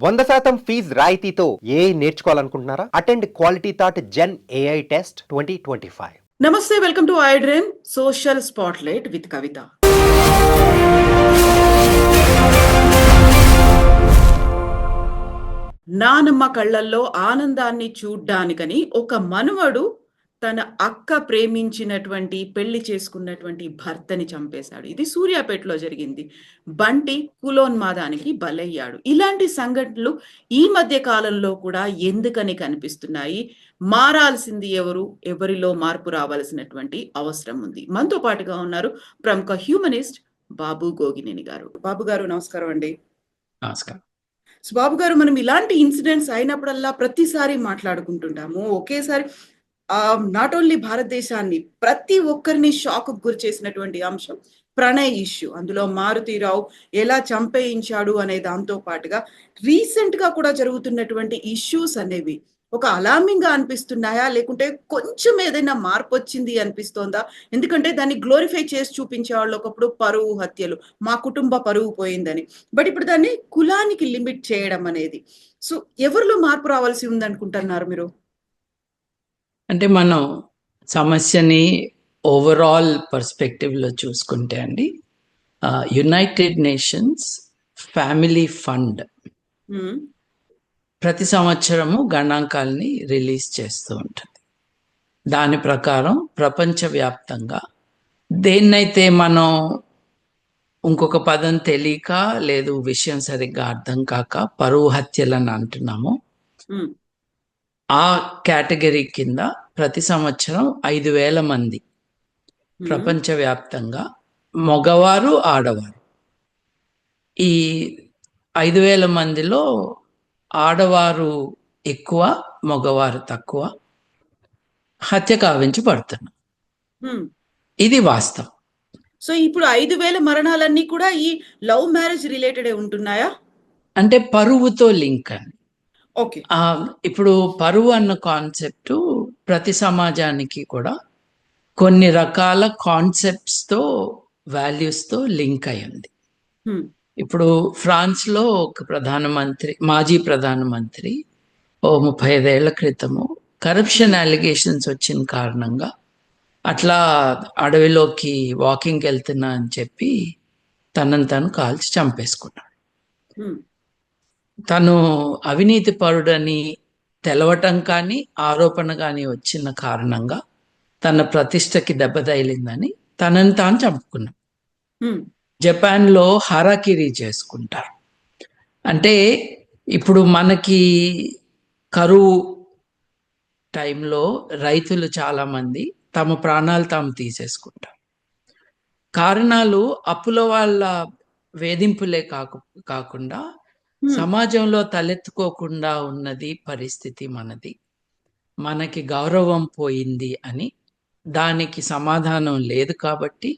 100% fees రాయితీతో ఏ నేర్చుకోవాలనుకుంటున్నారా? Attend quality thought gen AI test 2025. నమస్తే, welcome to iDream social spotlight with Kavitha. నానమ్మ కళ్ళల్లో ఆనందాన్ని చూడ్డానికని ఒక మనవడు తన అక్క ప్రేమించినటువంటి పెళ్లి చేసుకున్నటువంటి భర్తని చంపేశాడు. ఇది సూర్యాపేటలో జరిగింది. బంటి కులోన్మాదానికి బలయ్యాడు. ఇలాంటి సంఘటనలు ఈ మధ్య కాలంలో కూడా ఎందుకని కనిపిస్తున్నాయి? మారాల్సింది ఎవరు? ఎవరిలో మార్పు రావాల్సినటువంటి అవసరం ఉంది. మనతో పాటుగా ఉన్నారు ప్రముఖ హ్యూమనిస్ట్ బాబు గోగినేని గారు. బాబు గారు నమస్కారం అండి. నమస్కారం. సో బాబు గారు, మనం ఇలాంటి ఇన్సిడెంట్స్ అయినప్పుడల్లా ప్రతిసారి మాట్లాడుకుంటుంటాము. ఒకేసారి నాట్ ఓన్లీ భారతదేశాన్ని, ప్రతి ఒక్కరిని షాక్ గురి చేసినటువంటి అంశం ప్రణయ్ ఇష్యూ. అందులో మారుతీరావు ఎలా చంపేయించాడు అనే దాంతో పాటుగా రీసెంట్ గా కూడా జరుగుతున్నటువంటి ఇష్యూస్ అనేవి ఒక అలార్మింగ్ గా అనిపిస్తున్నాయా, లేకుంటే కొంచెం ఏదైనా మార్పు వచ్చింది అనిపిస్తోందా? ఎందుకంటే దాన్ని గ్లోరిఫై చేసి చూపించే వాళ్ళు ఒకప్పుడు పరువు హత్యలు, మా కుటుంబ పరువు పోయిందని, బట్ ఇప్పుడు దాన్ని కులానికి లిమిట్ చేయడం అనేది, సో ఎవరిలో మార్పు రావాల్సి ఉంది అనుకుంటున్నారు మీరు? అంటే మనం సమస్యని ఓవరాల్ పర్స్పెక్టివ్లో చూసుకుంటే అండి, యునైటెడ్ నేషన్స్ ఫ్యామిలీ ఫండ్ ప్రతి సంవత్సరము గణాంకాలని రిలీజ్ చేస్తూ ఉంటుంది. దాని ప్రకారం ప్రపంచవ్యాప్తంగా దేన్నైతే మనం ఇంకొక పదం తెలియక లేదు విషయం సరిగ్గా అర్థం కాక పరువు హత్యలని అంటున్నామో, ఆ కేటగిరీ కింద ప్రతి సంవత్సరం 5,000 మంది ప్రపంచవ్యాప్తంగా మగవారు ఆడవారు, ఈ 5,000 మందిలో ఆడవారు ఎక్కువ మగవారు తక్కువ హత్య కావించి పడుతున్నారు. ఇది వాస్తవం. సో ఇప్పుడు 5,000 మరణాలన్నీ కూడా ఈ లవ్ మ్యారేజ్ రిలేటెడ్ ఉంటున్నాయా? అంటే పరువుతో లింక్ అని. ఓకే. ఇప్పుడు పరువు అన్న కాన్సెప్ట్ ప్రతి సమాజానికి కూడా కొన్ని రకాల కాన్సెప్ట్స్తో వాల్యూస్తో లింక్ అయ్యింది. ఇప్పుడు ఫ్రాన్స్లో ఒక మాజీ ప్రధానమంత్రి 35 ఏళ్ల క్రితము కరప్షన్ అలిగేషన్స్ వచ్చిన కారణంగా అట్లా అడవిలోకి వాకింగ్కి వెళ్తున్నా అని చెప్పి తనను తను కాల్చి చంపేసుకున్నాడు. తను అవినీతి పరుడని తెలవటం కానీ ఆరోపణ కానీ వచ్చిన కారణంగా తన ప్రతిష్టకి దెబ్బ తగిలిందని తనని తాను చంపుకున్నాడు. జపాన్లో హరాకిరి చేసుకుంటారు. అంటే ఇప్పుడు మనకి కరువు టైంలో రైతులు చాలామంది తమ ప్రాణాలు తాము తీసేసుకుంటారు. కారణాలు అప్పుల వాళ్ళ వేధింపులే కాకుండా సమాజంలో తలెత్తుకోకుండా ఉన్నది పరిస్థితి మనది, మనకి గౌరవం పోయింది అని, దానికి సమాధానం లేదు కాబట్టి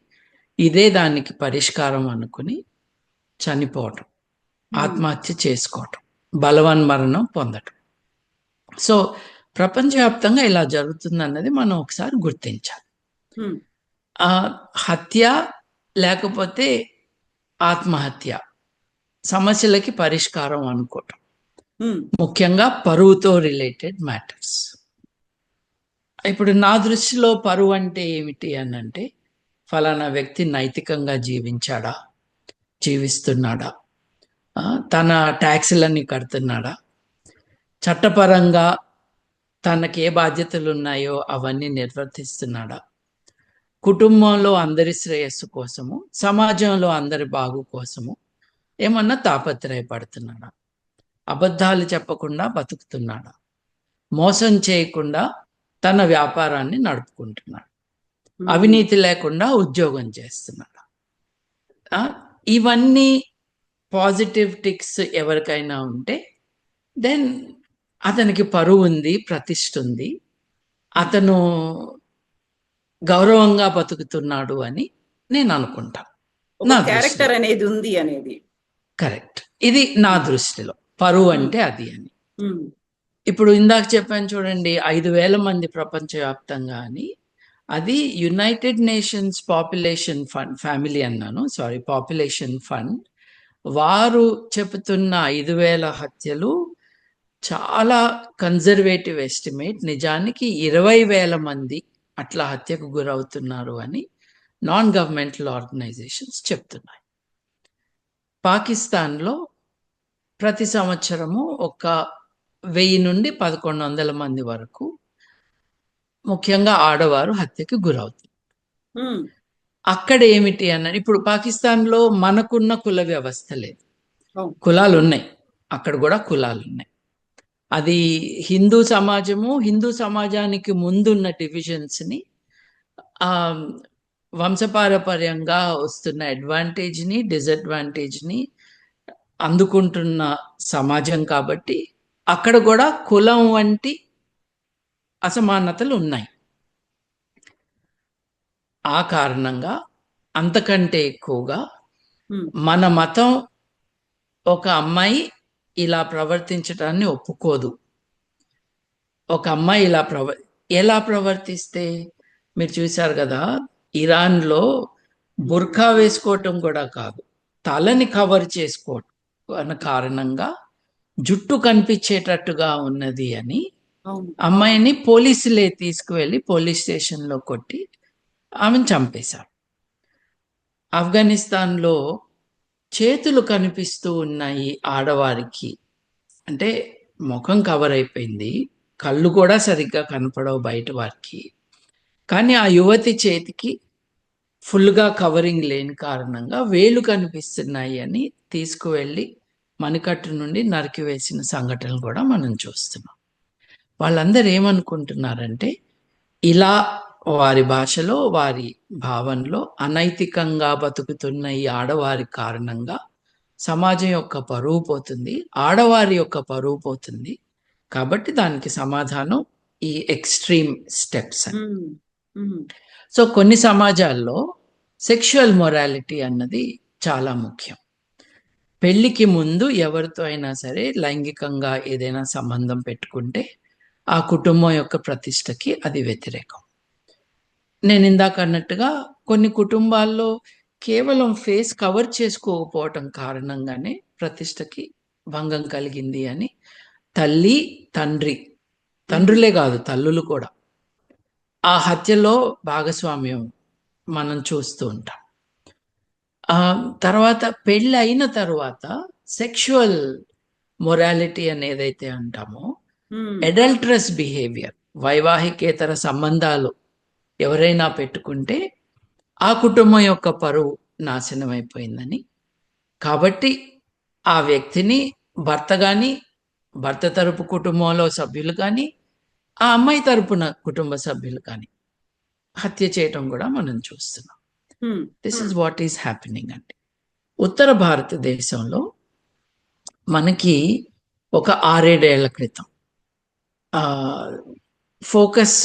ఇదే దానికి పరిష్కారం అనుకుని చనిపోవటం, ఆత్మహత్య చేసుకోవటం, బలవన్మరణం పొందటం. సో ప్రపంచవ్యాప్తంగా ఇలా జరుగుతుందన్నది మనం ఒకసారి గుర్తించాలి. హత్య లేకపోతే ఆత్మహత్య సమస్యలకి పరిష్కారం అనుకోవటం, ముఖ్యంగా పరువుతో రిలేటెడ్ మ్యాటర్స్. ఇప్పుడు నా దృష్టిలో పరువు అంటే ఏమిటి అని అంటే, ఫలానా వ్యక్తి నైతికంగా జీవిస్తున్నాడా, తన ట్యాక్సులన్నీ కడుతున్నాడా, చట్టపరంగా తనకి ఏ బాధ్యతలు ఉన్నాయో అవన్నీ నిర్వర్తిస్తున్నాడా, కుటుంబంలో అందరి శ్రేయస్సు కోసము, సమాజంలో అందరి బాగు కోసము ఏమన్నా తాపత్రయపడుతున్నాడా, అబద్ధాలు చెప్పకుండా బతుకుతున్నాడా, మోసం చేయకుండా తన వ్యాపారాన్ని నడుపుకుంటున్నాడు, అవినీతి లేకుండా ఉద్యోగం చేస్తున్నాడా. ఇవన్నీ పాజిటివ్ టిక్స్ ఎవరికైనా ఉంటే దెన్ అతనికి పరువు ఉంది, ప్రతిష్ఠ ఉంది, అతను గౌరవంగా బతుకుతున్నాడు అని నేను అనుకుంటాను. నా క్యారెక్టర్ అనేది ఉంది అనేది కరెక్ట్. ఇది నా దృష్టిలో పరువు అంటే అది అని. ఇప్పుడు ఇందాక చెప్పాను చూడండి, 5,000 మంది ప్రపంచవ్యాప్తంగా అని. అది United nations population fund, population fund వారు చెబుతున్న 5,000 హత్యలు చాలా కన్జర్వేటివ్ ఎస్టిమేట్. నిజానికి 20,000 మంది అట్లా హత్యకు గురవుతున్నారు అని నాన్ గవర్నమెంటల్ ఆర్గనైజేషన్స్ చెప్తున్నాయి. పాకిస్తాన్లో ప్రతి సంవత్సరము ఒక 1000 నుండి 1100 మంది వరకు ముఖ్యంగా ఆడవారు హత్యకు గురవుతారు. అక్కడ ఏమిటి అన్నది, ఇప్పుడు పాకిస్తాన్లో మనకున్న కుల వ్యవస్థ లేదు. కులాలు ఉన్నాయి, అక్కడ కూడా కులాలు ఉన్నాయి. అది హిందూ సమాజానికి ముందున్న డివిజన్స్ని వంశపారపర్యంగా వస్తున్న అడ్వాంటేజ్ని డిసడ్వాంటేజ్ని అందుకుంటున్న సమాజం కాబట్టి అక్కడ కూడా కులం వంటి అసమానతలు ఉన్నాయి. ఆ కారణంగా అంతకంటే ఎక్కువగా మన మతం ఒక అమ్మాయి ఇలా ప్రవర్తించడాన్ని ఒప్పుకోదు. ఒక అమ్మాయి ఎలా ప్రవర్తిస్తే, మీరు చూశారు కదా, ఇరాన్లో బుర్ఖా వేసుకోవటం కూడా కాదు, తలని కవర్ చేసుకోవటం అన్న కారణంగా జుట్టు కనిపించేటట్టుగా ఉన్నది అని అమ్మాయిని పోలీసులే తీసుకువెళ్ళి పోలీస్ స్టేషన్లో కొట్టి ఆమెను చంపేశారు. ఆఫ్ఘనిస్తాన్లో చేతులు కనిపిస్తూ ఉన్నాయి ఆడవారికి, అంటే ముఖం కవర్ అయిపోయింది, కళ్ళు కూడా సరిగ్గా కనపడవు బయట వారికి. కానీ ఆ యువతి చేతికి ఫుల్గా కవరింగ్ లేని కారణంగా వేలు కనిపిస్తున్నాయి అని తీసుకువెళ్ళి మణికట్టు నుండి నరికివేసిన సంఘటనలు కూడా మనం చూస్తున్నాం. వాళ్ళందరూ ఏమనుకుంటున్నారంటే, ఇలా వారి భాషలో వారి భావనలో అనైతికంగా బతుకుతున్న ఈ ఆడవారి కారణంగా సమాజం యొక్క పరువు పోతుంది, ఆడవారి యొక్క పరువు పోతుంది. కాబట్టి దానికి సమాధానం ఈ ఎక్స్ట్రీమ్ స్టెప్స్ అని. సో కొన్ని సమాజాల్లో సెక్షువల్ మొరాలిటీ అన్నది చాలా ముఖ్యం. పెళ్లికి ముందు ఎవరితో అయినా సరే లైంగికంగా ఏదైనా సంబంధం పెట్టుకుంటే ఆ కుటుంబం యొక్క ప్రతిష్టకి అది వ్యతిరేకం. నేను ఇందాక అన్నట్టుగా కొన్ని కుటుంబాల్లో కేవలం ఫేస్ కవర్ చేసుకోకపోవటం కారణంగానే ప్రతిష్టకి భంగం కలిగింది అని తల్లి తండ్రులే కాదు తల్లులు కూడా ఆ హత్యలో భాగస్వామ్యం మనం చూస్తూ ఉంటాం. తర్వాత పెళ్ళి అయిన తర్వాత సెక్షువల్ మొరాలిటీ అనేదైతే అంటామో, అడల్ట్రస్ బిహేవియర్, వైవాహికేతర సంబంధాలు ఎవరైనా పెట్టుకుంటే ఆ కుటుంబం యొక్క పరువు నాశనం అయిపోయిందని, కాబట్టి ఆ వ్యక్తిని భర్త కానీ, భర్త తరపు కుటుంబంలో సభ్యులు కానీ, ఆ అమ్మాయి తరపున కుటుంబ సభ్యులు కానీ హత్య చేయటం కూడా మనం చూస్తున్నాం. This is what is happening అండి. ఉత్తర భారతదేశంలో మనకి ఒక 6-7 ఏళ్ల క్రితం focus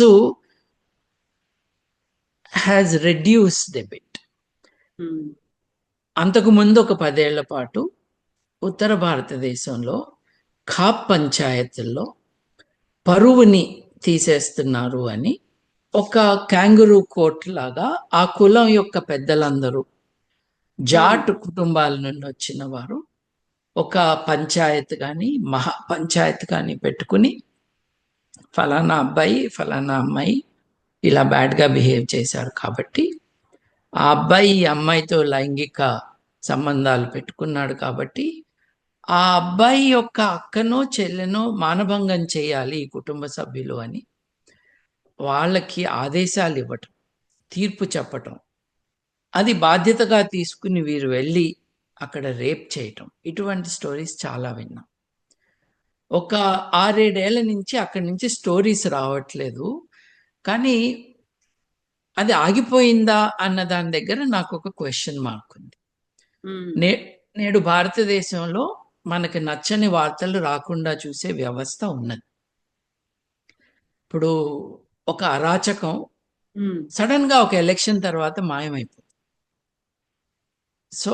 has reduced a bit. అంతకుముందు ఒక 10 ఏళ్ల పాటు ఉత్తర భారతదేశంలో ఖాప్ పంచాయతీల్లో పరువుని తీసేస్తున్నారు అని ఒక క్యాంగరూ కోర్ట్ లాగా ఆ కులం యొక్క పెద్దలందరూ జాట్ కుటుంబాల నుండి వచ్చిన వారు ఒక పంచాయత్ కానీ మహా పంచాయత్ కానీ పెట్టుకుని ఫలానా అబ్బాయి ఫలానా అమ్మాయి ఇలా బ్యాడ్గా బిహేవ్ చేశారు కాబట్టి ఆ అబ్బాయి ఈ అమ్మాయితో లైంగిక సంబంధాలు పెట్టుకున్నాడు కాబట్టి ఆ అబ్బాయి యొక్క అక్కనో చెల్లెనో మానభంగం చేయాలి ఈ కుటుంబ సభ్యులు అని వాళ్ళకి ఆదేశాలు ఇవ్వటం, తీర్పు చెప్పటం, అది బాధ్యతగా తీసుకుని వీరు వెళ్ళి అక్కడ రేప్ చేయటం, ఇటువంటి స్టోరీస్ చాలా విన్నాం. ఒక 6-7 ఏళ్ల నుంచి అక్కడి నుంచి స్టోరీస్ రావట్లేదు. కానీ అది ఆగిపోయిందా అన్న దాని దగ్గర నాకు ఒక క్వశ్చన్ మార్క్ ఉంది. నేడు భారతదేశంలో మనకి నచ్చని వార్తలు రాకుండా చూసే వ్యవస్థ ఉన్నది. ఇప్పుడు ఒక అరాచకం సడన్ గా ఒక ఎలక్షన్ తర్వాత మాయమైపోతుంది. So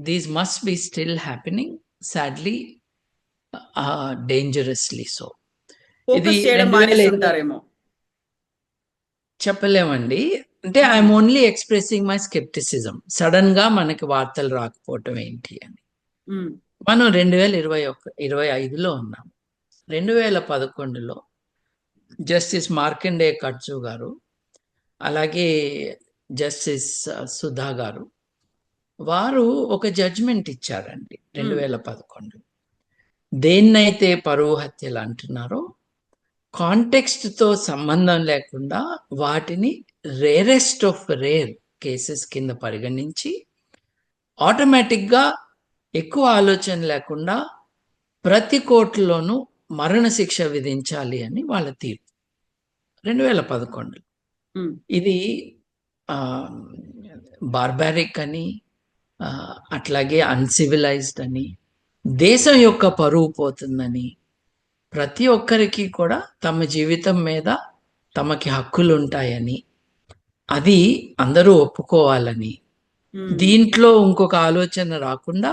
these must be still happening, sadly, dangerously so. ఇది చెప్పలేమండి. అంటే I'm only expressing my scepticism. Sudden గా మనకి వార్తలు రాకపోవటం ఏంటి అని. ఉమ్, మనం 2025లో ఉన్నాం. 2011లో జస్టిస్ మార్కండే కట్జు గారు, అలాగే జస్టిస్ సుధా గారు, వారు ఒక జడ్జిమెంట్ ఇచ్చారండి 2011. దేన్నైతే పరువు హత్యలు అంటున్నారో కాంటెక్స్ట్ తో సంబంధం లేకుండా వాటిని రేరెస్ట్ ఆఫ్ రేర్ కేసెస్ కింద పరిగణించి ఆటోమేటిక్గా ఎక్కువ ఆలోచన లేకుండా ప్రతి కోర్టులోనూ మరణశిక్ష విధించాలి అని వాళ్ళ తీర్పు 2011. ఉమ్, ఇది బార్బారిక్ అని, అట్లాగే అన్సివిలైజ్డ్ అని, దేశం యొక్క పరువు పోతుందని, ప్రతి ఒక్కరికి కూడా తమ జీవితం మీద తమకి హక్కులు ఉంటాయని, అది అందరూ ఒప్పుకోవాలని, ఉమ్, దీంట్లో ఇంకొక ఆలోచన రాకుండా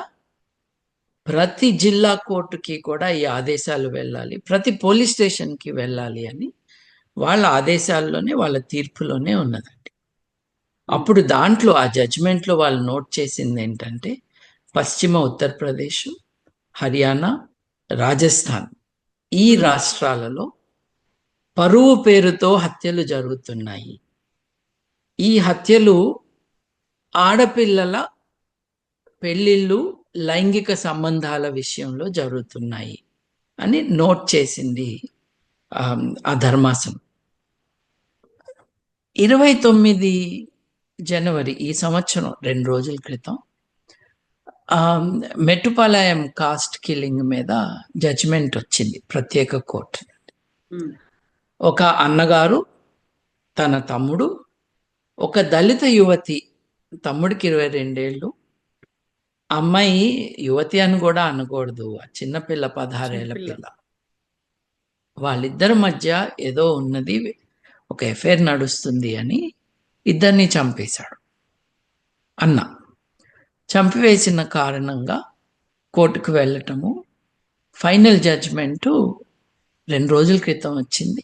ప్రతి జిల్లా కోర్టుకి కూడా ఈ ఆదేశాలు వెళ్ళాలి, ప్రతి పోలీస్ స్టేషన్కి వెళ్ళాలి అని వాళ్ళ ఆదేశాల్లోనే, వాళ్ళ తీర్పులోనే ఉన్నదండి. అప్పుడు దాంట్లో ఆ జడ్జిమెంట్లో వాళ్ళు నోట్ చేసింది ఏంటంటే, పశ్చిమ ఉత్తరప్రదేశ్, హర్యానా, రాజస్థాన్ ఈ రాష్ట్రాలలో పరువు పేరుతో హత్యలు జరుగుతున్నాయి. ఈ హత్యలు ఆడపిల్లల పెళ్లిళ్ళు, లైంగిక సంబంధాల విషయంలో జరుగుతున్నాయి అని నోట్ చేసింది ఆ ధర్మాసనం. 29 జనవరి ఈ సంవత్సరం 2 రోజుల క్రితం మెట్టుపాలయం కాస్ట్ కిల్లింగ్ మీద జడ్జిమెంట్ వచ్చింది ప్రత్యేక కోర్టు. ఉమ్, ఒక అన్నగారు, తన తమ్ముడు, ఒక దళిత యువతి, తమ్ముడికి 22 ఏళ్ళు, అమ్మాయి యువతి అని కూడా అనకూడదు, ఆ చిన్నపిల్ల 16 ఏళ్ల పిల్ల, వాళ్ళిద్దరి మధ్య ఏదో ఉన్నది, ఒక ఎఫైర్ నడుస్తుంది అని ఇద్దరిని చంపేశాడు. అన్న చంపివేసిన కారణంగా కోర్టుకు వెళ్ళటము, ఫైనల్ జడ్జిమెంటు 2 రోజుల క్రితం వచ్చింది,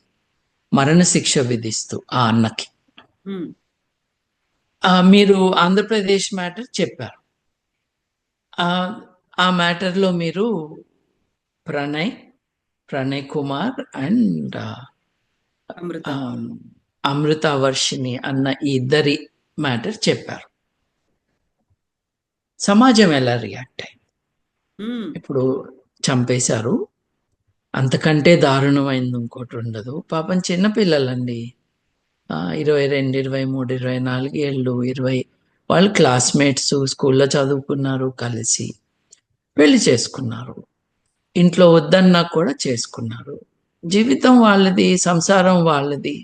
మరణశిక్ష విధిస్తూ ఆ అన్నకి. ఉమ్, మీరు ఆంధ్రప్రదేశ్ మ్యాటర్ చెప్పారు. ఆ మ్యాటర్లో మీరు ప్రణయ్ కుమార్ అండ్ అమృత. అమృత వర్షిణి అన్న ఈ ఇద్దరి మ్యాటర్ చెప్పారు. సమాజం ఎలా రియాక్ట్ అయింది? ఉమ్, ఇప్పుడు చంపేశారు, అంతకంటే దారుణమైంది ఇంకోటి ఉండదు. పాపం చిన్నపిల్లలండి, 22, 23, 24 ఏళ్ళు, 20, వాళ్ళు క్లాస్మేట్స్, స్కూల్లో చదువుకున్నారు, కలిసి పెళ్లి చేసుకున్నారు, ఇంట్లో వద్దన్నా కూడా చేసుకున్నారు, జీవితం వాళ్ళది, సంసారం వాళ్ళది.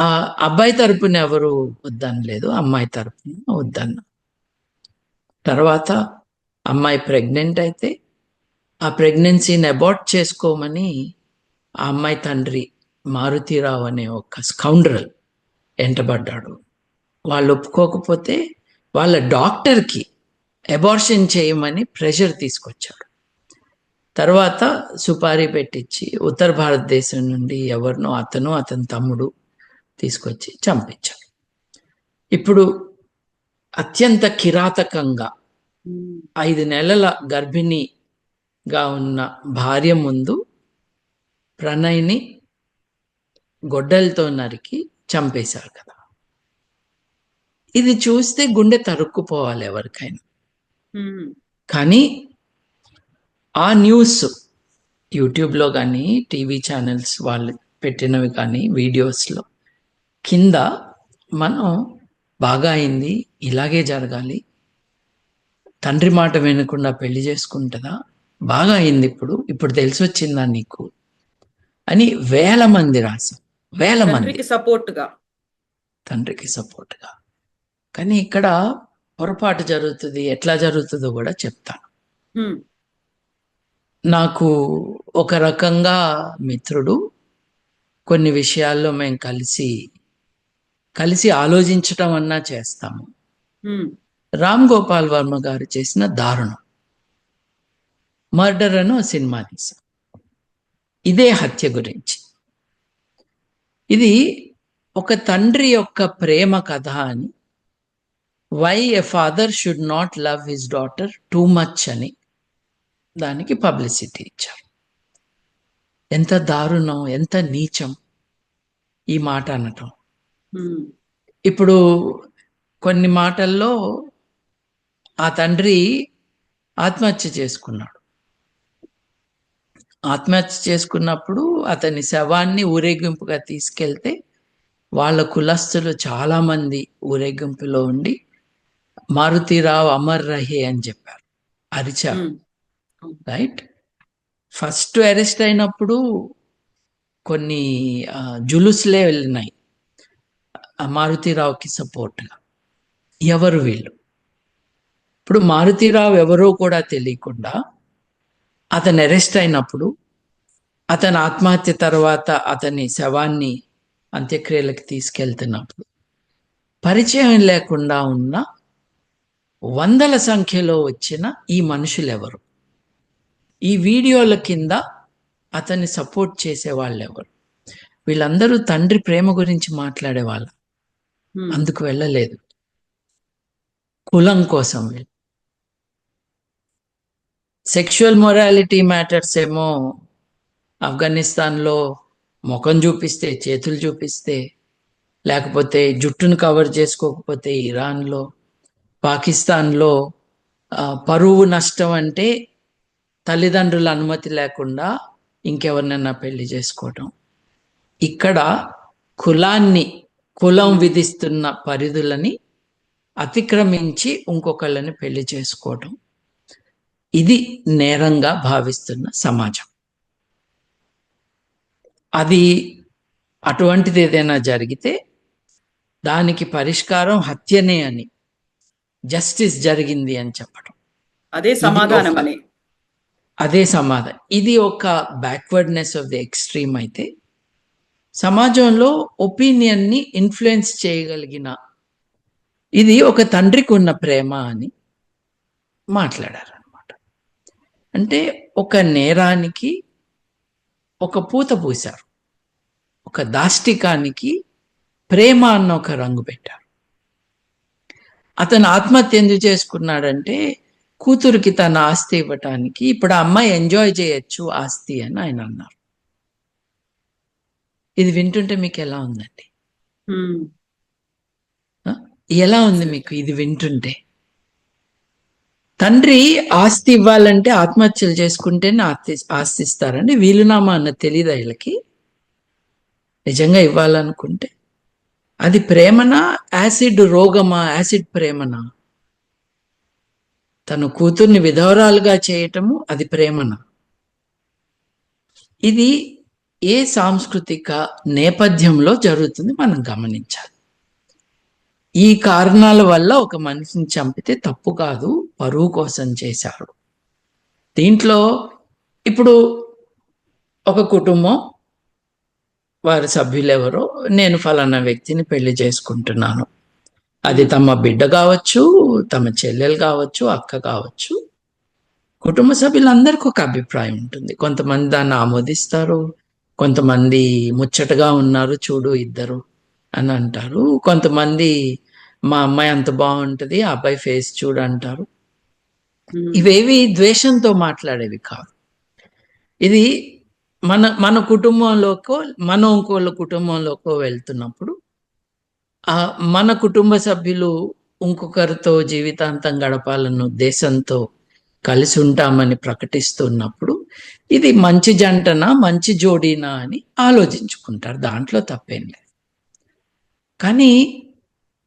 ఆ అబ్బాయి తరపున ఎవరు వద్దనలేదు, అమ్మాయి తరపున వద్దన్న. తర్వాత అమ్మాయి ప్రెగ్నెంట్ అయితే ఆ ప్రెగ్నెన్సీని అబార్ట్ చేసుకోమని ఆ అమ్మాయి తండ్రి మారుతీరావు అనే ఒక స్కౌండ్రల్ ఎంటబడ్డాడు. వాళ్ళు ఒప్పుకోకపోతే వాళ్ళ డాక్టర్కి అబార్షన్ చేయమని ప్రెషర్ తీసుకొచ్చాడు. తర్వాత సుపారీ పెట్టించి ఉత్తర భారతదేశం నుండి ఎవరినో అతని తమ్ముడు తీసుకొచ్చి చంపించాడు. ఇప్పుడు అత్యంత కిరాతకంగా 5 నెలల గర్భిణిగా ఉన్న భార్య ముందు ప్రణయ్ని గొడ్డలతో నరికి చంపేశారు కదా. ఇది చూస్తే గుండె తరుక్కుపోవాలి ఎవరికైనా. ఉమ్, కానీ ఆ న్యూస్ యూట్యూబ్లో కానీ, టీవీ ఛానల్స్ వాళ్ళు పెట్టినవి కానీ, వీడియోస్లో కింద మనం బాగా అయింది, ఇలాగే జరగాలి, తండ్రి మాట వినకుండా పెళ్లి చేసుకుంటుందా, బాగా అయింది, ఇప్పుడు తెలిసి వచ్చిందా నీకు అని వేల మంది రాశారు, వేల మంది తండ్రికి సపోర్ట్గా. కానీ ఇక్కడ పొరపాటు జరుగుతుంది, ఎట్లా జరుగుతుందో కూడా చెప్తాను. ఉమ్, నాకు ఒక రకంగా మిత్రుడు, కొన్ని విషయాల్లో మేము కలిసి ఆలోచించటం అన్నా చేస్తాము. ఉమ్, రామ్ గోపాల్ వర్మ గారు చేసిన దారుణం, మర్డర్ అని సినిమా తీశారు, ఇదే హత్య గురించి. ఇది ఒక తండ్రి యొక్క ప్రేమ కథ అని why a father should not love his daughter too much అని దానికి పబ్లిసిటీ ఇచ్చారు. ఎంత దారుణం, ఎంత నీచం ఈ మాట అనటం. ఉమ్, ఇప్పుడు కొన్ని మాటల్లో ఆ తండ్రి ఆత్మహత్య చేసుకున్నాడు. ఆత్మహత్య చేసుకున్నప్పుడు అతని శవాన్ని ఊరేగింపుగా తీసుకెళ్తే వాళ్ళ కులస్తులు చాలా మంది ఊరేగింపులో ఉండి మారుతీరావు అమర్ రహే అని చెప్పారు, అరిచారు. ఉమ్, రైట్. ఫస్ట్ అరెస్ట్ అయినప్పుడు కొన్ని జులుస్లే వెళ్ళినాయి మారుతీరావుకి సపోర్ట్గా. ఎవరు వీళ్ళు? ఇప్పుడు మారుతీరావు ఎవరో కూడా తెలియకుండా అతను అరెస్ట్ అయినప్పుడు, అతని ఆత్మహత్య తర్వాత అతని శవాన్ని అంత్యక్రియలకు తీసుకెళ్తున్నప్పుడు పరిచయం లేకుండా ఉన్న వందల సంఖ్యలో వచ్చిన ఈ మనుషులు ఎవరు? ఈ వీడియోల కింద అతన్ని సపోర్ట్ చేసే వాళ్ళు ఎవరు? వీళ్ళందరూ తండ్రి ప్రేమ గురించి మాట్లాడేవాళ్ళు, ఉమ్, అందుకు వెళ్ళలేదు. కులం కోసం వీళ్ళు. సెక్షువల్ మొరాలిటీ మ్యాటర్స్ ఏమో ఆఫ్ఘనిస్తాన్లో ముఖం చూపిస్తే, చేతులు చూపిస్తే, లేకపోతే జుట్టును కవర్ చేసుకోకపోతే ఇరాన్లో, పాకిస్తాన్లో పరువు నష్టం అంటే తల్లిదండ్రుల అనుమతి లేకుండా ఇంకెవరినైనా పెళ్లి చేసుకోవటం. ఇక్కడ కులం విధిస్తున్న పరిధులని అతిక్రమించి ఇంకొకళ్ళని పెళ్లి చేసుకోవటం, ఇది నేరంగా భావిస్తున్న సమాజం. అది అటువంటిది ఏదైనా జరిగితే దానికి పరిష్కారం హత్యనే అని, జస్టిస్ జరిగింది అని చెప్పడం, అదే సమాధానం అని. అదే సమాధానం. ఇది ఒక బ్యాక్వర్డ్నెస్ ఆఫ్ ది ఎక్స్ట్రీమ్ అయితే, సమాజంలో ఒపీనియన్ని ఇన్ఫ్లుయెన్స్ చేయగలిగిన ఇది ఒక తండ్రికి ఉన్న ప్రేమ అని మాట్లాడారనమాట. అంటే ఒక నేరానికి ఒక పూత పూశారు, ఒక దాష్టికానికి ప్రేమ అన్న ఒక రంగు పెట్టారు. అతను ఆత్మహత్య ఎందుకు చేసుకున్నాడంటే కూతురికి తన ఆస్తి ఇవ్వటానికి. ఇప్పుడు ఆ అమ్మాయి ఎంజాయ్ చేయొచ్చు ఆస్తి అని ఆయన అన్నారు. ఇది వింటుంటే మీకు ఎలా ఉందండి? ఉమ్, ఎలా ఉంది మీకు ఇది వింటుంటే? తండ్రి ఆస్తి ఇవ్వాలంటే ఆత్మహత్యలు చేసుకుంటేనే ఆస్తి ఇస్తారండి. వీలునామా అన్న తెలీదా వీళ్ళకి? నిజంగా ఇవ్వాలనుకుంటే అది ప్రేమనా, యాసిడ్ రోగమా, యాసిడ్ ప్రేమనా? తన కూతుర్ని విధవరాలుగా చేయటము అది ప్రేమనా? ఇది ఏ సాంస్కృతిక నేపథ్యంలో జరుగుతుంది మనం గమనించాలి. ఈ కారణాల వల్ల ఒక మనిషిని చంపితే తప్పు కాదు, పరువు కోసం చేశారు. దీంట్లో ఇప్పుడు ఒక కుటుంబం, వారి సభ్యులెవరో, నేను ఫలానా వ్యక్తిని పెళ్లి చేసుకుంటున్నాను, అది తమ బిడ్డ కావచ్చు, తమ చెల్లెలు కావచ్చు, అక్క కావచ్చు, కుటుంబ సభ్యులందరికీ ఒక అభిప్రాయం ఉంటుంది. కొంతమంది దాన్ని ఆమోదిస్తారు, కొంతమంది ముచ్చటగా ఉన్నారు చూడు ఇద్దరు అని అంటారు, కొంతమంది మా అమ్మాయి అంత బాగుంటుంది, ఆ అబ్బాయి ఫేస్ చూడు అంటారు. ఇవేవి ద్వేషంతో మాట్లాడేవి కాదు. ఇది మన కుటుంబంలోకో మనం ఇంకోళ్ళ కుటుంబంలోకో వెళ్తున్నప్పుడు మన కుటుంబ సభ్యులు ఇంకొకరితో జీవితాంతం గడపాలన్న ఉద్దేశంతో కలిసి ఉంటామని ప్రకటిస్తున్నప్పుడు ఇది మంచి జంటనా, మంచి జోడీనా అని ఆలోచించుకుంటారు. దాంట్లో తప్పేం లేదు. కానీ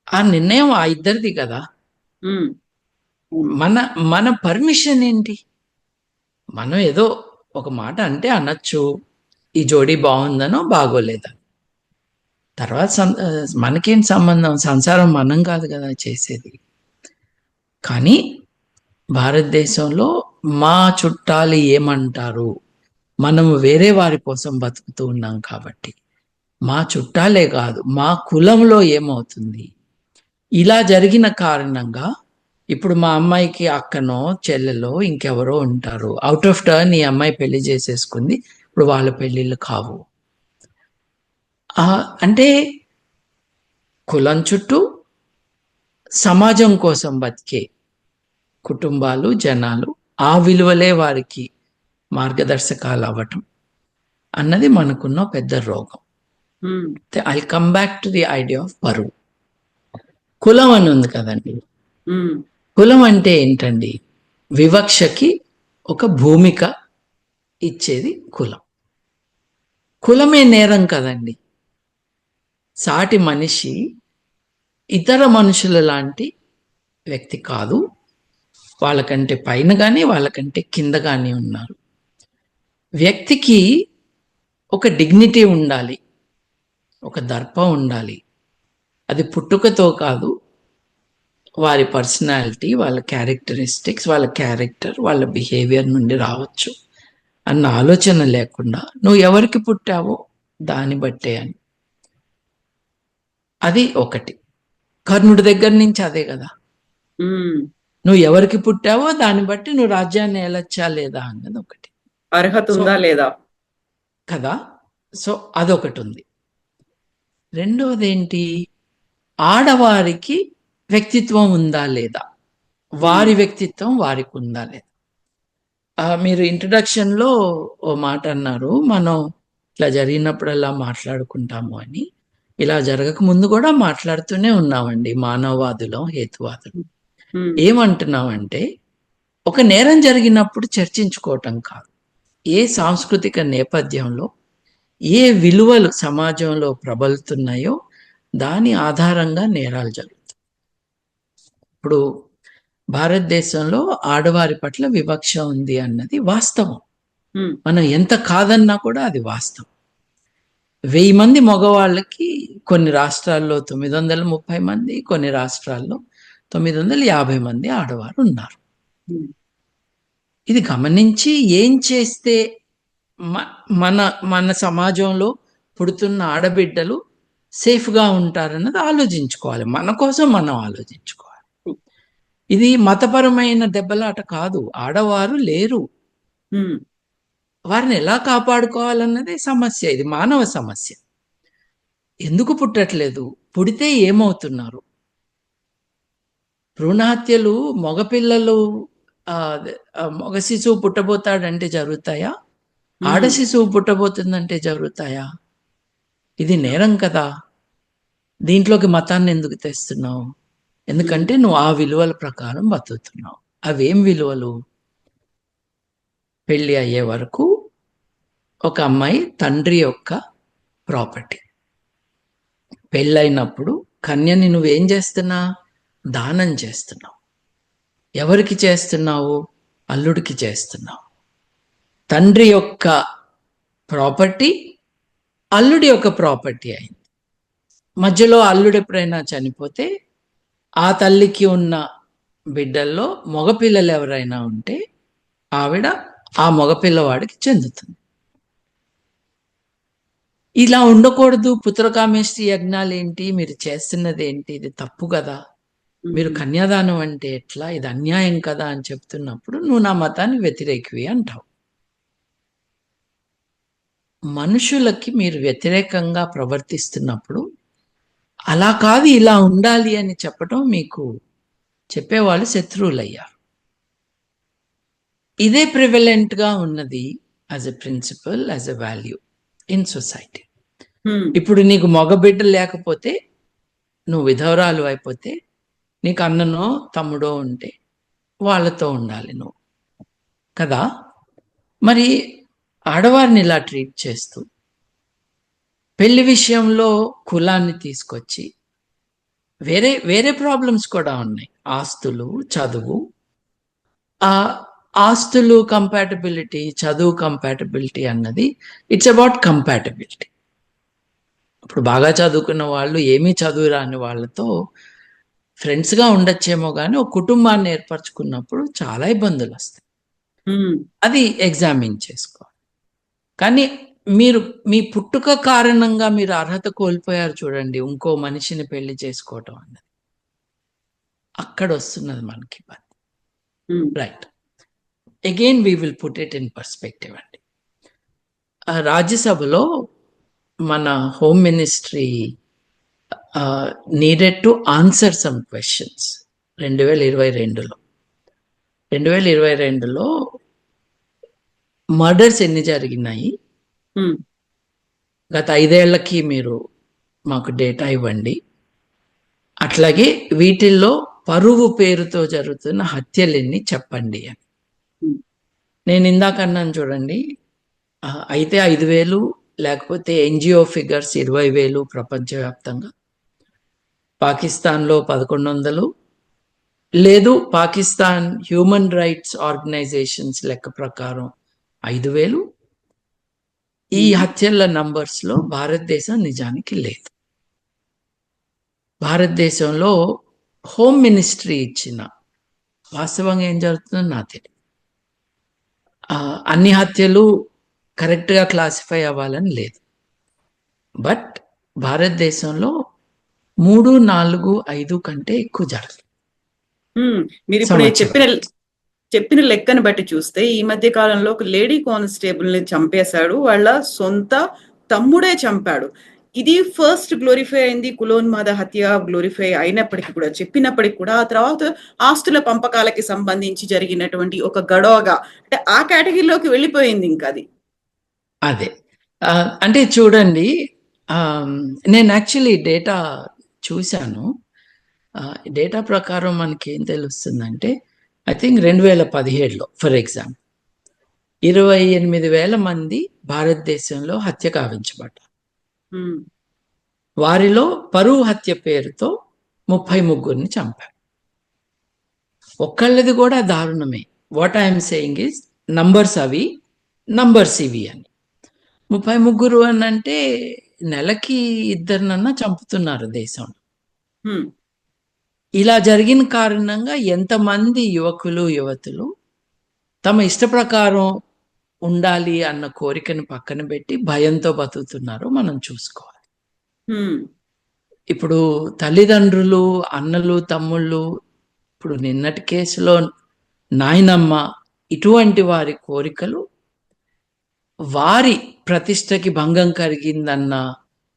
ఆ నిర్ణయం ఆ ఇద్దరిది కదా. మన పర్మిషన్ ఏంటి? మనం ఏదో ఒక మాట అంటే అనొచ్చు, ఈ జోడీ బాగుందనో బాగోలేదా. తర్వాత మనకేం సంబంధం? సంసారం మనం కాదు కదా చేసేది. కానీ భారతదేశంలో మా చుట్టాలు ఏమంటారు, మనము వేరే వారి కోసం బతుకుతూ ఉన్నాం కాబట్టి మా చుట్టాలే కాదు మా కులంలో ఏమవుతుంది, ఇలా జరిగిన కారణంగా ఇప్పుడు మా అమ్మాయికి అక్కనో చెల్లెలో ఇంకెవరో ఉంటారు, అవుట్ ఆఫ్ టర్న్ ఈ అమ్మాయి పెళ్లి చేసేసుకుంది, ఇప్పుడు వాళ్ళ పెళ్ళిళ్ళు కావు అంటే కులం చుట్టూ సమాజం కోసం బతికే కుటుంబాలు, జనాలు, ఆ విలువలే వారికి మార్గదర్శకాలు అవ్వటం అన్నది మనకున్న పెద్ద రోగం. I come back to the idea of పరువు. కులం అని ఉంది కదండి. కులం అంటే ఏంటండి? వివక్షకి ఒక భూమిక ఇచ్చేది కులం. కులమే నేరం కదండి. సాటి మనిషి ఇతర మనుషుల లాంటి వ్యక్తి కాదు, వాళ్ళకంటే పైన కానీ వాళ్ళకంటే కింద కానీ ఉన్నారు. వ్యక్తికి ఒక డిగ్నిటీ ఉండాలి, ఒక దర్పం ఉండాలి. అది పుట్టుకతో కాదు, వారి పర్సనాలిటీ, వాళ్ళ క్యారెక్టరిస్టిక్స్, వాళ్ళ క్యారెక్టర్, వాళ్ళ బిహేవియర్ నుండి రావచ్చు అన్న ఆలోచన లేకుండా నువ్వు ఎవరికి పుట్టావో దాన్ని బట్టే అని. అది ఒకటి. కర్ణుడి దగ్గర నుంచి అదే కదా, నువ్వు ఎవరికి పుట్టావో దాన్ని బట్టి నువ్వు రాజ్యాన్ని ఏలొచ్చా లేదా అన్నది ఒకటి. అర్హత ఉందా లేదా కదా. సో అదొకటి ఉంది. రెండవది ఏంటి? ఆడవారికి వ్యక్తిత్వం ఉందా లేదా, వారి వ్యక్తిత్వం వారికి ఉందా లేదా. మీరు ఇంట్రడక్షన్ లో ఓ మాట అన్నారు, మనం ఇట్లా జరిగినప్పుడల్లా మాట్లాడుకుంటాము అని. ఇలా జరగక ముందు కూడా మాట్లాడుతూనే ఉన్నామండి, మానవవాదులం, హేతువాదులం. ఏమంటున్నామంటే, ఒక నేరం జరిగినప్పుడు చర్చించుకోవటం కాదు, ఏ సాంస్కృతిక నేపథ్యంలో ఏ విలువలు సమాజంలో ప్రబలుతున్నాయో దాని ఆధారంగా నేరాలు జరుగుతాయి. ఇప్పుడు భారతదేశంలో ఆడవారి పట్ల వివక్ష ఉంది అన్నది వాస్తవం. మనం ఎంత కాదన్నా కూడా అది వాస్తవం. 1000 మంది మగవాళ్ళకి కొన్ని రాష్ట్రాల్లో 930 మంది, కొన్ని రాష్ట్రాల్లో 950 మంది ఆడవారు ఉన్నారు. ఇది గమనించి ఏం చేస్తే మన మన సమాజంలో పుడుతున్న ఆడబిడ్డలు సేఫ్గా ఉంటారన్నది ఆలోచించుకోవాలి. మన కోసం మనం ఆలోచించుకోవాలి. ఇది మతపరమైన దెబ్బలాట కాదు. ఆడవారు లేరు, వారిని ఎలా కాపాడుకోవాలన్నదే సమస్య. ఇది మానవ సమస్య. ఎందుకు పుట్టట్లేదు? పుడితే ఏమవుతున్నారు? భ్రూణహత్యలు మగపిల్లలు, మగ శిశువు పుట్టబోతాడంటే జరుగుతాయా? ఆడ శిశువు పుట్టబోతుందంటే జరుగుతాయా? ఇది నేరం కదా. దీంట్లోకి మతాన్ని ఎందుకు తెస్తున్నావు? ఎందుకంటే నువ్వు ఆ విలువల ప్రకారం బతుకుతున్నావు. అవేం విలువలు? పెళ్లి అయ్యే వరకు ఒక అమ్మాయి తండ్రి యొక్క ప్రాపర్టీ. పెళ్ళైనప్పుడు కన్యని నువ్వేం చేస్తున్నా? దానం చేస్తున్నావు. ఎవరికి చేస్తున్నావు? అల్లుడికి చేస్తున్నావు. తండ్రి యొక్క ప్రాపర్టీ అల్లుడి యొక్క ప్రాపర్టీ అయింది. మధ్యలో అల్లుడు ఎప్పుడైనా చనిపోతే ఆ తల్లికి ఉన్న బిడ్డల్లో మగపిల్లలు ఎవరైనా ఉంటే ఆవిడ ఆ మగపిల్లవాడికి చెందుతుంది. ఇలా ఉండకూడదు. పుత్రకామేష్టి యజ్ఞాలు ఏంటి, మీరు చేస్తున్నది ఏంటి, ఇది తప్పు కదా, మీరు కన్యాదానం అంటే ఎట్లా, ఇది అన్యాయం కదా అని చెప్తున్నప్పుడు నువ్వు నా మతాన్ని వ్యతిరేకివి అంటావు. మనుషులకి మీరు వ్యతిరేకంగా ప్రవర్తిస్తున్నప్పుడు అలా కాదు ఇలా ఉండాలి అని చెప్పటం, మీకు చెప్పేవాళ్ళు శత్రువులయ్యారు. ఇదే ప్రివలెంట్గా ఉన్నది as a principal, as a value in society. ఇప్పుడు నీకు మగబిడ్డ లేకపోతే, నువ్వు విధవరాలు అయిపోతే, నీకు అన్ననో తమ్ముడో ఉంటే వాళ్ళతో ఉండాలి నువ్వు కదా. మరి ఆడవారిని ఇలా ట్రీట్ చేస్తూ పెళ్లి విషయంలో కులాన్ని తీసుకొచ్చి వేరే వేరే ప్రాబ్లమ్స్ కూడా ఉన్నాయి. ఆస్తులు, చదువు, ఆస్తులు కంపాటబిలిటీ, చదువు కంపాటబిలిటీ అన్నది ఇట్స్ అబౌట్ కంపాటబిలిటీ. ఇప్పుడు బాగా చదువుకున్న వాళ్ళు ఏమీ చదువు రాని వాళ్ళతో ఫ్రెండ్స్గా ఉండొచ్చేమో కానీ ఒక కుటుంబాన్ని ఏర్పరచుకున్నప్పుడు చాలా ఇబ్బందులు వస్తాయి. అది ఎగ్జామిన్ చేసుకోవాలి. కానీ మీరు మీ పుట్టుక కారణంగా మీరు అర్హత కోల్పోయారు చూడండి, ఇంకో మనిషిని పెళ్లి చేసుకోవటం అన్నది, అక్కడ వస్తున్నది మనకి ఇబ్బంది. Right, again we will put it in perspective అండి. రాజ్యసభలో మన home ministry needed to answer some questions 2022లో 2022లో మర్డర్స్ ఎన్ని జరిగినాయి, ఉమ్, గత 5 ఏళ్లకి మీరు మాకు డేటా ఇవ్వండి. అట్లాగే వీటిల్లో పరువు పేరుతో జరుగుతున్న హత్యలు ఎన్ని చెప్పండి అని. ఉమ్, నేను ఇందాక అన్నాను చూడండి, అయితే 5,000 లేకపోతే ఎన్జిఓ ఫిగర్స్ 20,000 ప్రపంచవ్యాప్తంగా, పాకిస్తాన్లో 1,100, లేదు పాకిస్తాన్ హ్యూమన్ రైట్స్ ఆర్గనైజేషన్స్ లెక్క ప్రకారం 5,000. ఈ హత్యల నంబర్స్ లో భారతదేశం నిజానికి లేదు. భారతదేశంలో హోమ్ మినిస్ట్రీ ఇచ్చిన వాస్తవంగా ఏం జరుగుతుందో నాకు తెలియదు. అన్ని హత్యలు కరెక్ట్గా క్లాసిఫై అవ్వాలని లేదు. బట్ భారతదేశంలో 3, 4, 5 కంటే ఎక్కువ జరగదు. మీరు ఇప్పుడు చెప్పిన లెక్కను బట్టి చూస్తే ఈ మధ్య కాలంలో ఒక లేడీ కానిస్టేబుల్ ని చంపేశాడు, వాళ్ళ సొంత తమ్ముడే చంపాడు. ఇది ఫస్ట్ గ్లోరిఫై అయింది, కులోన్మాద హత్య గ్లోరిఫై అయినప్పటికీ కూడా, చెప్పినప్పటికీ కూడా ఆ తర్వాత ఆస్తుల పంపకాలకి సంబంధించి జరిగినటువంటి ఒక గొడవగా, అంటే ఆ కేటగిరీలోకి వెళ్ళిపోయింది ఇంకా అది. అదే అంటే చూడండి, నేను యాక్చువల్లీ డేటా చూశాను. డేటా ప్రకారం మనకి ఏం తెలుస్తుందంటే, ఐ థింక్ 2017లో ఫర్ ఎగ్జాంపుల్ 28,000 మంది భారతదేశంలో హత్య కావించబడ్డారు. వారిలో పరువు హత్య పేరుతో 33ని చంపారు. ఒక్కళ్ళది కూడా దారుణమే. What I'm saying is numbers అవి, నంబర్స్ ఇవి అని. 33 అని అంటే నెలకి 2 చంపుతున్నారు దేశంలో. ఇలా జరిగిన కారణంగా ఎంతమంది యువకులు యువతులు తమ ఇష్ట ప్రకారం ఉండాలి అన్న కోరికను పక్కన పెట్టి భయంతో బతుకుతున్నారో మనం చూసుకోవాలి. ఇప్పుడు తల్లిదండ్రులు, అన్నలు, తమ్ముళ్ళు, ఇప్పుడు నిన్నటి కేసులో నాయనమ్మ, ఇటువంటి వారి కోరికలు వారి ప్రతిష్టకి భంగం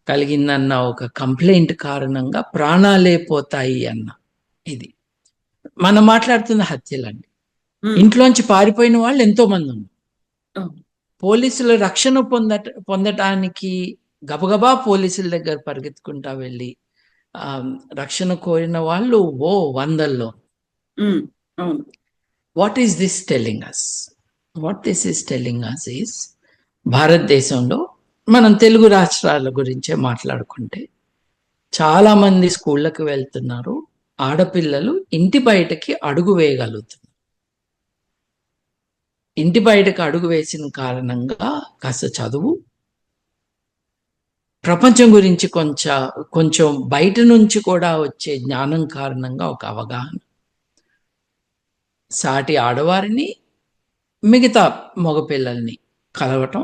కలిగిందన్న ఒక కంప్లైంట్ కారణంగా ప్రాణాలే పోతాయి అన్న ఇది. మనం మాట్లాడుతున్న హత్యలండి. ఇంట్లోంచి పారిపోయిన వాళ్ళు ఎంతో మంది ఉన్నారు. పోలీసుల రక్షణ పొందటానికి గబగబా పోలీసుల దగ్గర పరిగెత్తుకుంటా వెళ్ళి రక్షణ కోరిన వాళ్ళు వందల్లో. What is this telling us? What this is telling us is, భారతదేశంలో మనం తెలుగు రాష్ట్రాల గురించే మాట్లాడుకుంటే చాలా మంది స్కూళ్ళకి వెళ్తున్నారు. ఆడపిల్లలు ఇంటి బయటకి అడుగు వేయగలుగుతున్నారు. ఇంటి బయటకు అడుగు వేసిన కారణంగా కాస్త చదువు, ప్రపంచం గురించి కొంచెం బయట నుంచి కూడా వచ్చే జ్ఞానం కారణంగా ఒక అవగాహన, సాటి ఆడవారిని మిగతా మగపిల్లల్ని కలవటం,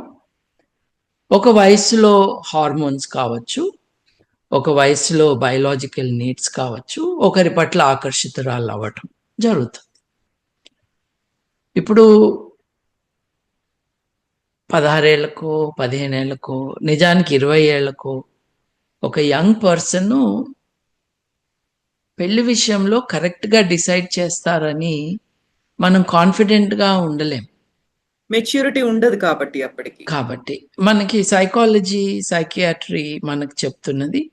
ఒక వయసులో హార్మోన్స్ కావచ్చు, ఒక వయసులో బయలాజికల్ నీడ్స్ కావచ్చు, ఒకరి పట్ల ఆకర్షితురాలు అవ్వటం జరుగుతుంది. ఇప్పుడు 16 ఏళ్లకో 15 ఏళ్లకో, నిజానికి 20 ఏళ్లకో ఒక యంగ్ పర్సన్ పెళ్లి విషయంలో కరెక్ట్గా డిసైడ్ చేస్తారని మనం కాన్ఫిడెంట్గా ఉండలేం. మెచ్యూరిటీ ఉండదు కాబట్టి అప్పటికి. కాబట్టి మనకి సైకాలజీ, సైకియాట్రీ మనకు చెప్తున్నది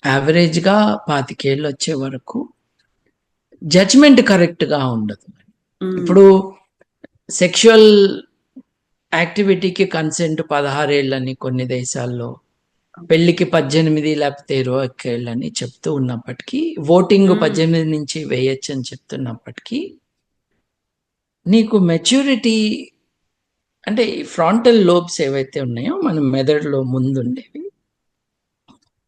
యావరేజ్గా 25 ఏళ్ళు వచ్చే వరకు జడ్జ్మెంట్ కరెక్ట్గా ఉండదు. ఇప్పుడు సెక్షువల్ యాక్టివిటీకి కన్సెంట్ 16 ఏళ్ళని కొన్ని దేశాల్లో, పెళ్లికి 18 లేకపోతే 21 ఏళ్ళని చెప్తూ ఉన్నప్పటికీ, ఓటింగ్ 18 నుంచి వేయచ్చు అని చెప్తున్నప్పటికీ, నీకు మెచ్యూరిటీ అంటే ఫ్రాంటల్ లోబ్స్ ఏవైతే ఉన్నాయో మన మెదడులో ముందుండేవి,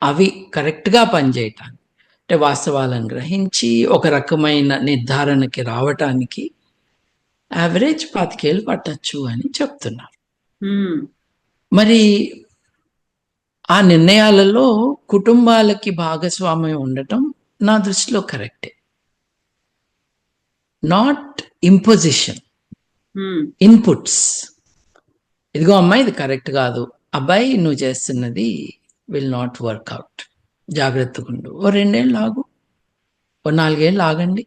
అవి కరెక్ట్గా పనిచేయటానికి, అంటే వాస్తవాలను గ్రహించి ఒక రకమైన నిర్ధారణకి రావటానికి యావరేజ్ 25 ఏళ్ళు పట్టచ్చు అని చెప్తున్నారు. మరి ఆ నిర్ణయాలలో కుటుంబాలకి భాగస్వామ్యం ఉండటం నా దృష్టిలో కరెక్టే. Not imposition, inputs. ఇదిగో అమ్మాయి ఇది కరెక్ట్ కాదు, అబ్బాయి నువ్వు చేస్తున్నది విల్ నాట్ వర్క్అవుట్. జాగ్రత్తగా ఉండు, ఓ 2 ఏళ్ళు ఆగు, ఓ 4 ఏళ్ళు ఆగండి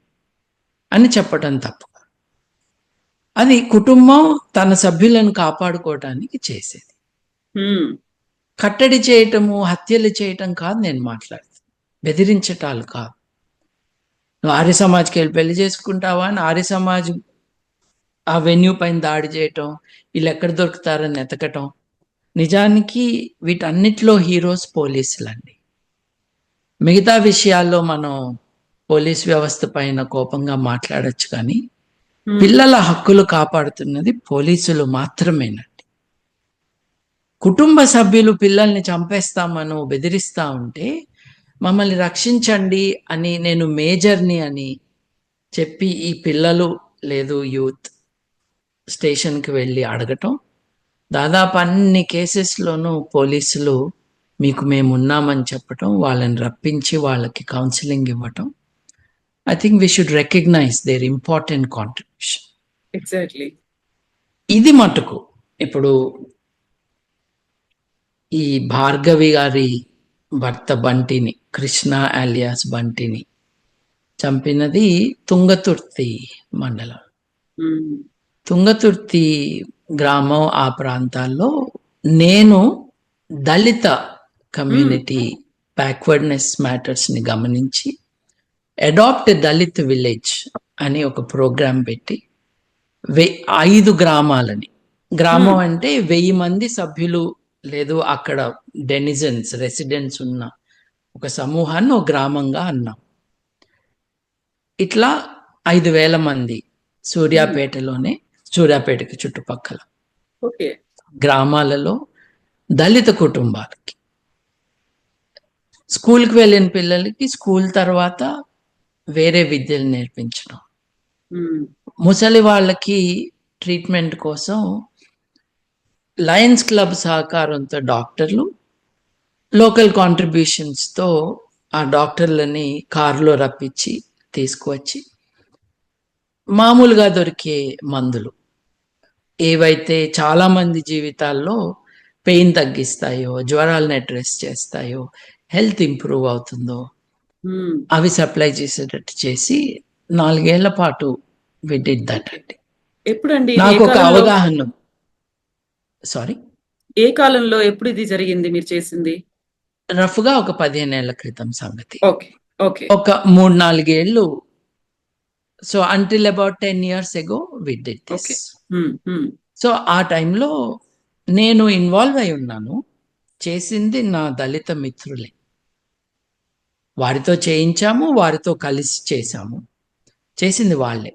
అని చెప్పటం తప్పు. అది కుటుంబం తన సభ్యులను కాపాడుకోవటానికి చేసేది. ఉమ్, కట్టడి చేయటము, హత్యలు చేయటం కాదు నేను మాట్లాడుతాను, బెదిరించటాలు కాదు. నువ్వు ఆర్య సమాజ్కి వెళ్ళి పెళ్లి చేసుకుంటావా అని ఆర్య సమాజ్ ఆ వెన్యూ పైన దాడి చేయటం, వీళ్ళు ఎక్కడ దొరుకుతారని ఎతకటం. నిజానికి వీటన్నిటిలో హీరోస్ పోలీసులండి. మిగతా విషయాల్లో మనం పోలీస్ వ్యవస్థ పైన కోపంగా మాట్లాడొచ్చు, కానీ ఉమ్, పిల్లల హక్కులు కాపాడుతున్నది పోలీసులు మాత్రమేనండి. కుటుంబ సభ్యులు పిల్లల్ని చంపేస్తామను బెదిరిస్తా ఉంటే మమ్మల్ని రక్షించండి అని నేను మేజర్ని అని చెప్పి ఈ పిల్లలు లేదు యూత్ స్టేషన్కి వెళ్ళి అడగటం, దాదాపు అన్ని కేసెస్లోనూ పోలీసులు మీకు మేము ఉన్నామని చెప్పటం, వాళ్ళని రప్పించి వాళ్ళకి కౌన్సిలింగ్ ఇవ్వటం. I think we should recognise their important contribution. Exactly. ఇది మటుకు ఇప్పుడు ఈ భార్గవి గారి భర్త బంటిని, కృష్ణ ఆలియాస్ బంటిని చంపినది తుంగతుర్తి మండలం. ఉమ్, తుంగతుర్తి గ్రామం, ఆ ప్రాంతాల్లో నేను దళిత కమ్యూనిటీ బ్యాక్వర్డ్నెస్ మ్యాటర్స్ని గమనించి అడాప్ట్ దళిత్ విలేజ్ అని ఒక ప్రోగ్రాం పెట్టి 5 గ్రామాలని, గ్రామం అంటే 1000 మంది సభ్యులు లేదు అక్కడ డెనిజన్స్ రెసిడెంట్స్ ఉన్న ఒక సమూహాన్ని ఒక గ్రామంగా అన్నాం. ఇట్లా 5,000 మంది సూర్యాపేటకి చుట్టుపక్కల ఓకే. గ్రామాలలో దళిత కుటుంబాలకి స్కూల్కి వెళ్ళిన పిల్లలకి స్కూల్ తర్వాత వేరే విద్యలు నేర్పించడం, ఉమ్, ముసలి వాళ్ళకి ట్రీట్మెంట్ కోసం లయన్స్ క్లబ్ సహకారంతో డాక్టర్లు లోకల్ కాంట్రిబ్యూషన్స్తో ఆ డాక్టర్లని కారులో రప్పించి తీసుకువచ్చి మామూలుగా దొరికే మందులు ఏవైతే చాలామంది జీవితాల్లో పెయిన్ తగ్గిస్తాయో, జ్వరాలను అడ్రెస్ చేస్తాయో, హెల్త్ ఇంప్రూవ్ అవుతుందో ఉమ్. అవి సప్లై చేసేటట్టు చేసి 4 ఏళ్ల పాటు వి డిడ్ దట్ అండి. ఎప్పుడండి ఇది? నాకు ఒక అవగాహన, సారీ, ఏ కాలంలో ఎప్పుడు ఇది జరిగింది మీరు చేసింది? రఫ్గా ఒక 15 ఏళ్ల క్రితం సంగతి. ఓకే. ఓకే. ఒక 3-4 ఏళ్ళు. So until about 10 years ago we did this. Okay. Um, um, so ఆ టైంలో నేను ఇన్వాల్వ్ అయి ఉన్నాను. చేసింది నా దళిత మిత్రులే, వారితో చేయించాము, వారితో కలిసి చేశాము, చేసింది వాళ్ళే.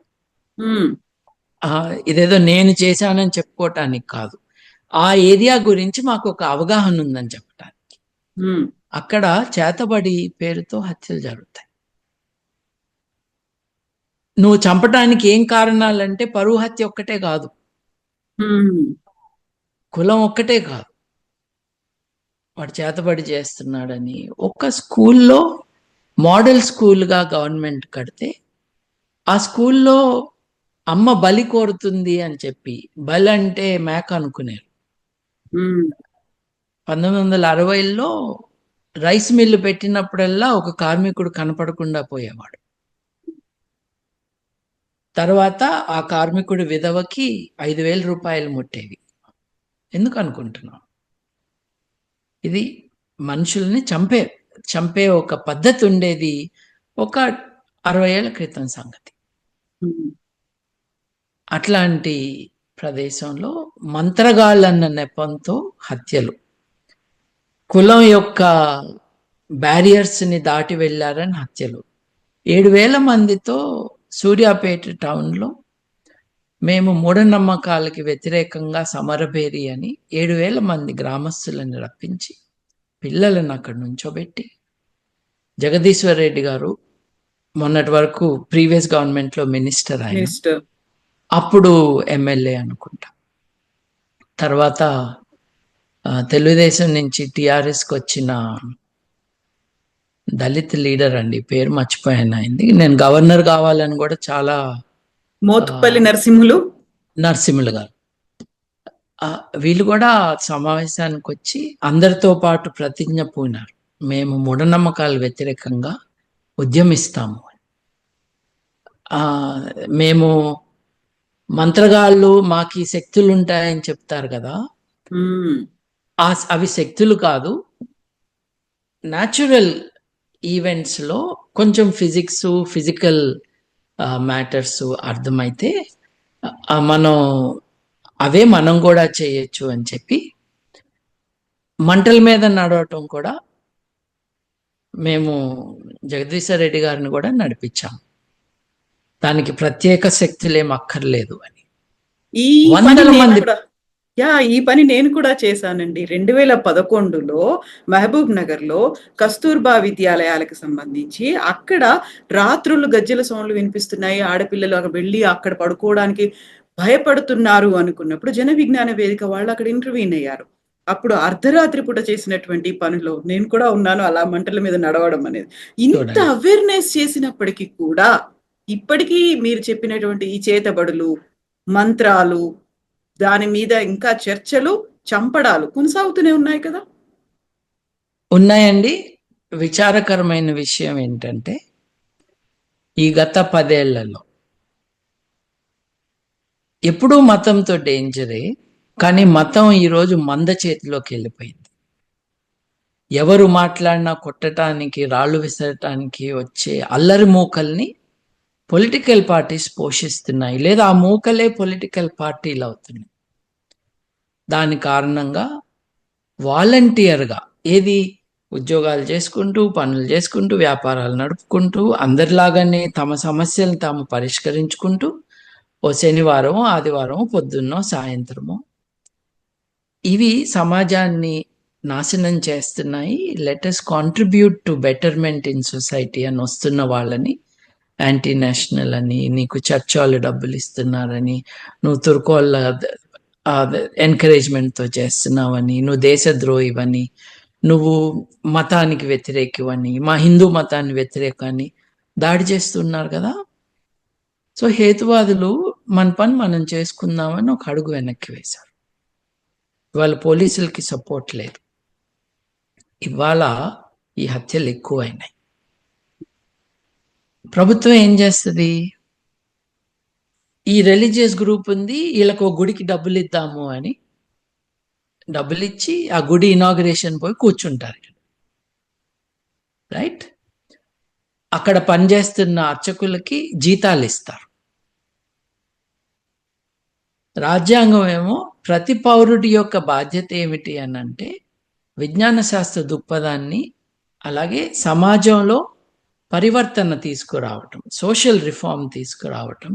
ఉమ్, ఇదేదో నేను చేశానని చెప్పుకోవటానికి కాదు, ఆ ఏరియా గురించి మాకు ఒక అవగాహన ఉందని చెప్పటానికి. ఉమ్, అక్కడ చేతబడి పేరుతో హత్యలు జరుగుతాయి. నువ్వు చంపటానికి ఏం కారణాలంటే పరువు హత్య ఒక్కటే కాదు, ఉమ్, కులం ఒక్కటే కాదు, వాడు చేతబడి చేస్తున్నాడని. ఒక స్కూల్లో మోడల్ స్కూల్గా గవర్నమెంట్ కడితే ఆ స్కూల్లో అమ్మ బలి కోరుతుంది అని చెప్పి, బలి అంటే మేక అనుకునేరు. ఉమ్, 1960లో రైస్ మిల్లు పెట్టినప్పుడల్లా ఒక కార్మికుడు కనపడకుండా పోయేవాడు. తర్వాత ఆ కార్మికుడి విధవకి 5,000 రూపాయలు ముట్టేవి. ఎందుకు అనుకుంటున్నాం? ఇది మనుషుల్ని చంపే ఒక పద్ధతి ఉండేది ఒక 60 ఏళ్ల క్రితం సంగతి. ఉమ్, అట్లాంటి ప్రదేశంలో మంత్రగాళ్ళన్న నెపంతో హత్యలు, కులం యొక్క బ్యారియర్స్ని దాటి వెళ్ళారని హత్యలు. 7,000 మందితో సూర్యాపేట టౌన్లో మేము మూఢనమ్మకాలకి వ్యతిరేకంగా సమరభేరి అని 7,000 మంది గ్రామస్తులను రప్పించి పిల్లలను అక్కడ నుంచోబెట్టి, జగదీశ్వర్ రెడ్డి గారు మొన్నటి వరకు ప్రీవియస్ గవర్నమెంట్లో మినిస్టర్, ఆయన మినిస్టర్. అప్పుడు ఎమ్మెల్యే అనుకుంటా, తర్వాత తెలుగుదేశం నుంచి టీఆర్ఎస్కి వచ్చిన దళిత్ లీడర్ అండి, పేరు మర్చిపోయాను అయింది. నేను గవర్నర్ కావాలని కూడా చాలా, మోత్కుపల్లి నరసింహులు గారు, వీళ్ళు కూడా సమావేశానికి వచ్చి అందరితో పాటు ప్రతిజ్ఞ పూనారు. మేము మూఢనమ్మకాల వ్యతిరేకంగా ఉద్యమిస్తాము. ఆ, మేము మంత్రగాళ్ళు మాకు ఈ శక్తులు ఉంటాయని చెప్తారు కదా, మ్మ్. అవి శక్తులు కాదు. న్యాచురల్ ఈవెంట్స్లో కొంచెం ఫిజికల్ మ్యాటర్స్ అర్థమైతే మనం కూడా చేయొచ్చు అని చెప్పి మంటల మీద నడవటం కూడా మేము జగదీశ్వర్ రెడ్డి గారిని కూడా నడిపించాం. దానికి ప్రత్యేక శక్తులేం అక్కర్లేదు అని. ఈ వందల పని నేను మంది కూడా ఈ పని నేను కూడా చేశానండి. 2011లో మహబూబ్ నగర్ లో కస్తూర్బా విద్యాలయాలకు సంబంధించి అక్కడ రాత్రులు గజ్జెల సౌండ్లు వినిపిస్తున్నాయి, ఆడపిల్లలు అక్కడ వెళ్ళి అక్కడ పడుకోవడానికి భయపడుతున్నారు అనుకున్నప్పుడు జన విజ్ఞాన వేదిక వాళ్ళు అక్కడ ఇంటర్వ్యూన్ అయ్యారు. అప్పుడు అర్ధరాత్రి పూట చేసినటువంటి పనిలో నేను కూడా ఉన్నాను, అలా మంటల మీద నడవడం అనేది. ఇంత చూడండి. అవేర్నెస్ చేసినప్పటికీ కూడా ఇప్పటికీ మీరు చెప్పినటువంటి ఈ చేతబడులు, మంత్రాలు, దాని మీద ఇంకా చర్చలు, చంపడాలు కొనసాగుతూనే ఉన్నాయి కదా. ఉన్నాయండి. విచారకరమైన విషయం ఏంటంటే ఈ గత 10 ఏళ్లలో ఎప్పుడూ మతంతో డేంజరే, కానీ మతం ఈరోజు మంద చేతిలోకి వెళ్ళిపోయింది. ఎవరు మాట్లాడినా కొట్టడానికి, రాళ్ళు విసరటానికి వచ్చే అల్లరి మూకల్ని పొలిటికల్ పార్టీస్ పోషిస్తున్నాయి, లేదా ఆ మూకలే పొలిటికల్ పార్టీలు అవుతున్నాయి. దాని కారణంగా వాలంటీర్గా ఉద్యోగాలు చేసుకుంటూ, పనులు చేసుకుంటూ, వ్యాపారాలు నడుపుకుంటూ, అందరిలాగానే తమ సమస్యలను తాము పరిష్కరించుకుంటూ ఓ శనివారం, ఆదివారం, పొద్దున్నో సాయంత్రమో ఇవి సమాజాన్ని నాశనం చేస్తున్నాయి. Let's contribute to betterment in society అని వస్తున్న వాళ్ళని యాంటీ నేషనల్ అని, నీకు చర్చ్ వాళ్ళు డబ్బులు ఇస్తున్నారని, నువ్వు తుర్కోళ్ళ ఎంకరేజ్మెంట్తో చేస్తున్నావని, నువ్వు దేశద్రోహివని, నువ్వు మతానికి వ్యతిరేకవని, మా హిందూ మతాన్ని వ్యతిరేకని దాడి చేస్తున్నారు కదా. సో హేతువాదులు మన పని మనం చేసుకుందామని ఒక అడుగు వెనక్కి వేశారు. ఇవాళ పోలీసులకి సపోర్ట్ లేదు. ఇవాళ ఈ హత్యలు ఎక్కువైనాయి. ప్రభుత్వం ఏం చేస్తుంది? ఈ రిలీజియస్ గ్రూప్ ఉంది, వీళ్ళకు ఒక గుడికి డబ్బులు ఇద్దాము అని డబ్బులు ఇచ్చి ఆ గుడి ఇనాగ్రేషన్ పోయి కూర్చుంటారు. రైట్? అక్కడ పనిచేస్తున్న అర్చకులకి జీతాలు ఇస్తారు. రాజ్యాంగం ఏమో ప్రతి పౌరుడి యొక్క బాధ్యత ఏమిటి అని అంటే విజ్ఞాన శాస్త్ర దృక్పథాన్ని, అలాగే సమాజంలో పరివర్తన తీసుకురావటం, సోషల్ రిఫార్మ్ తీసుకురావటం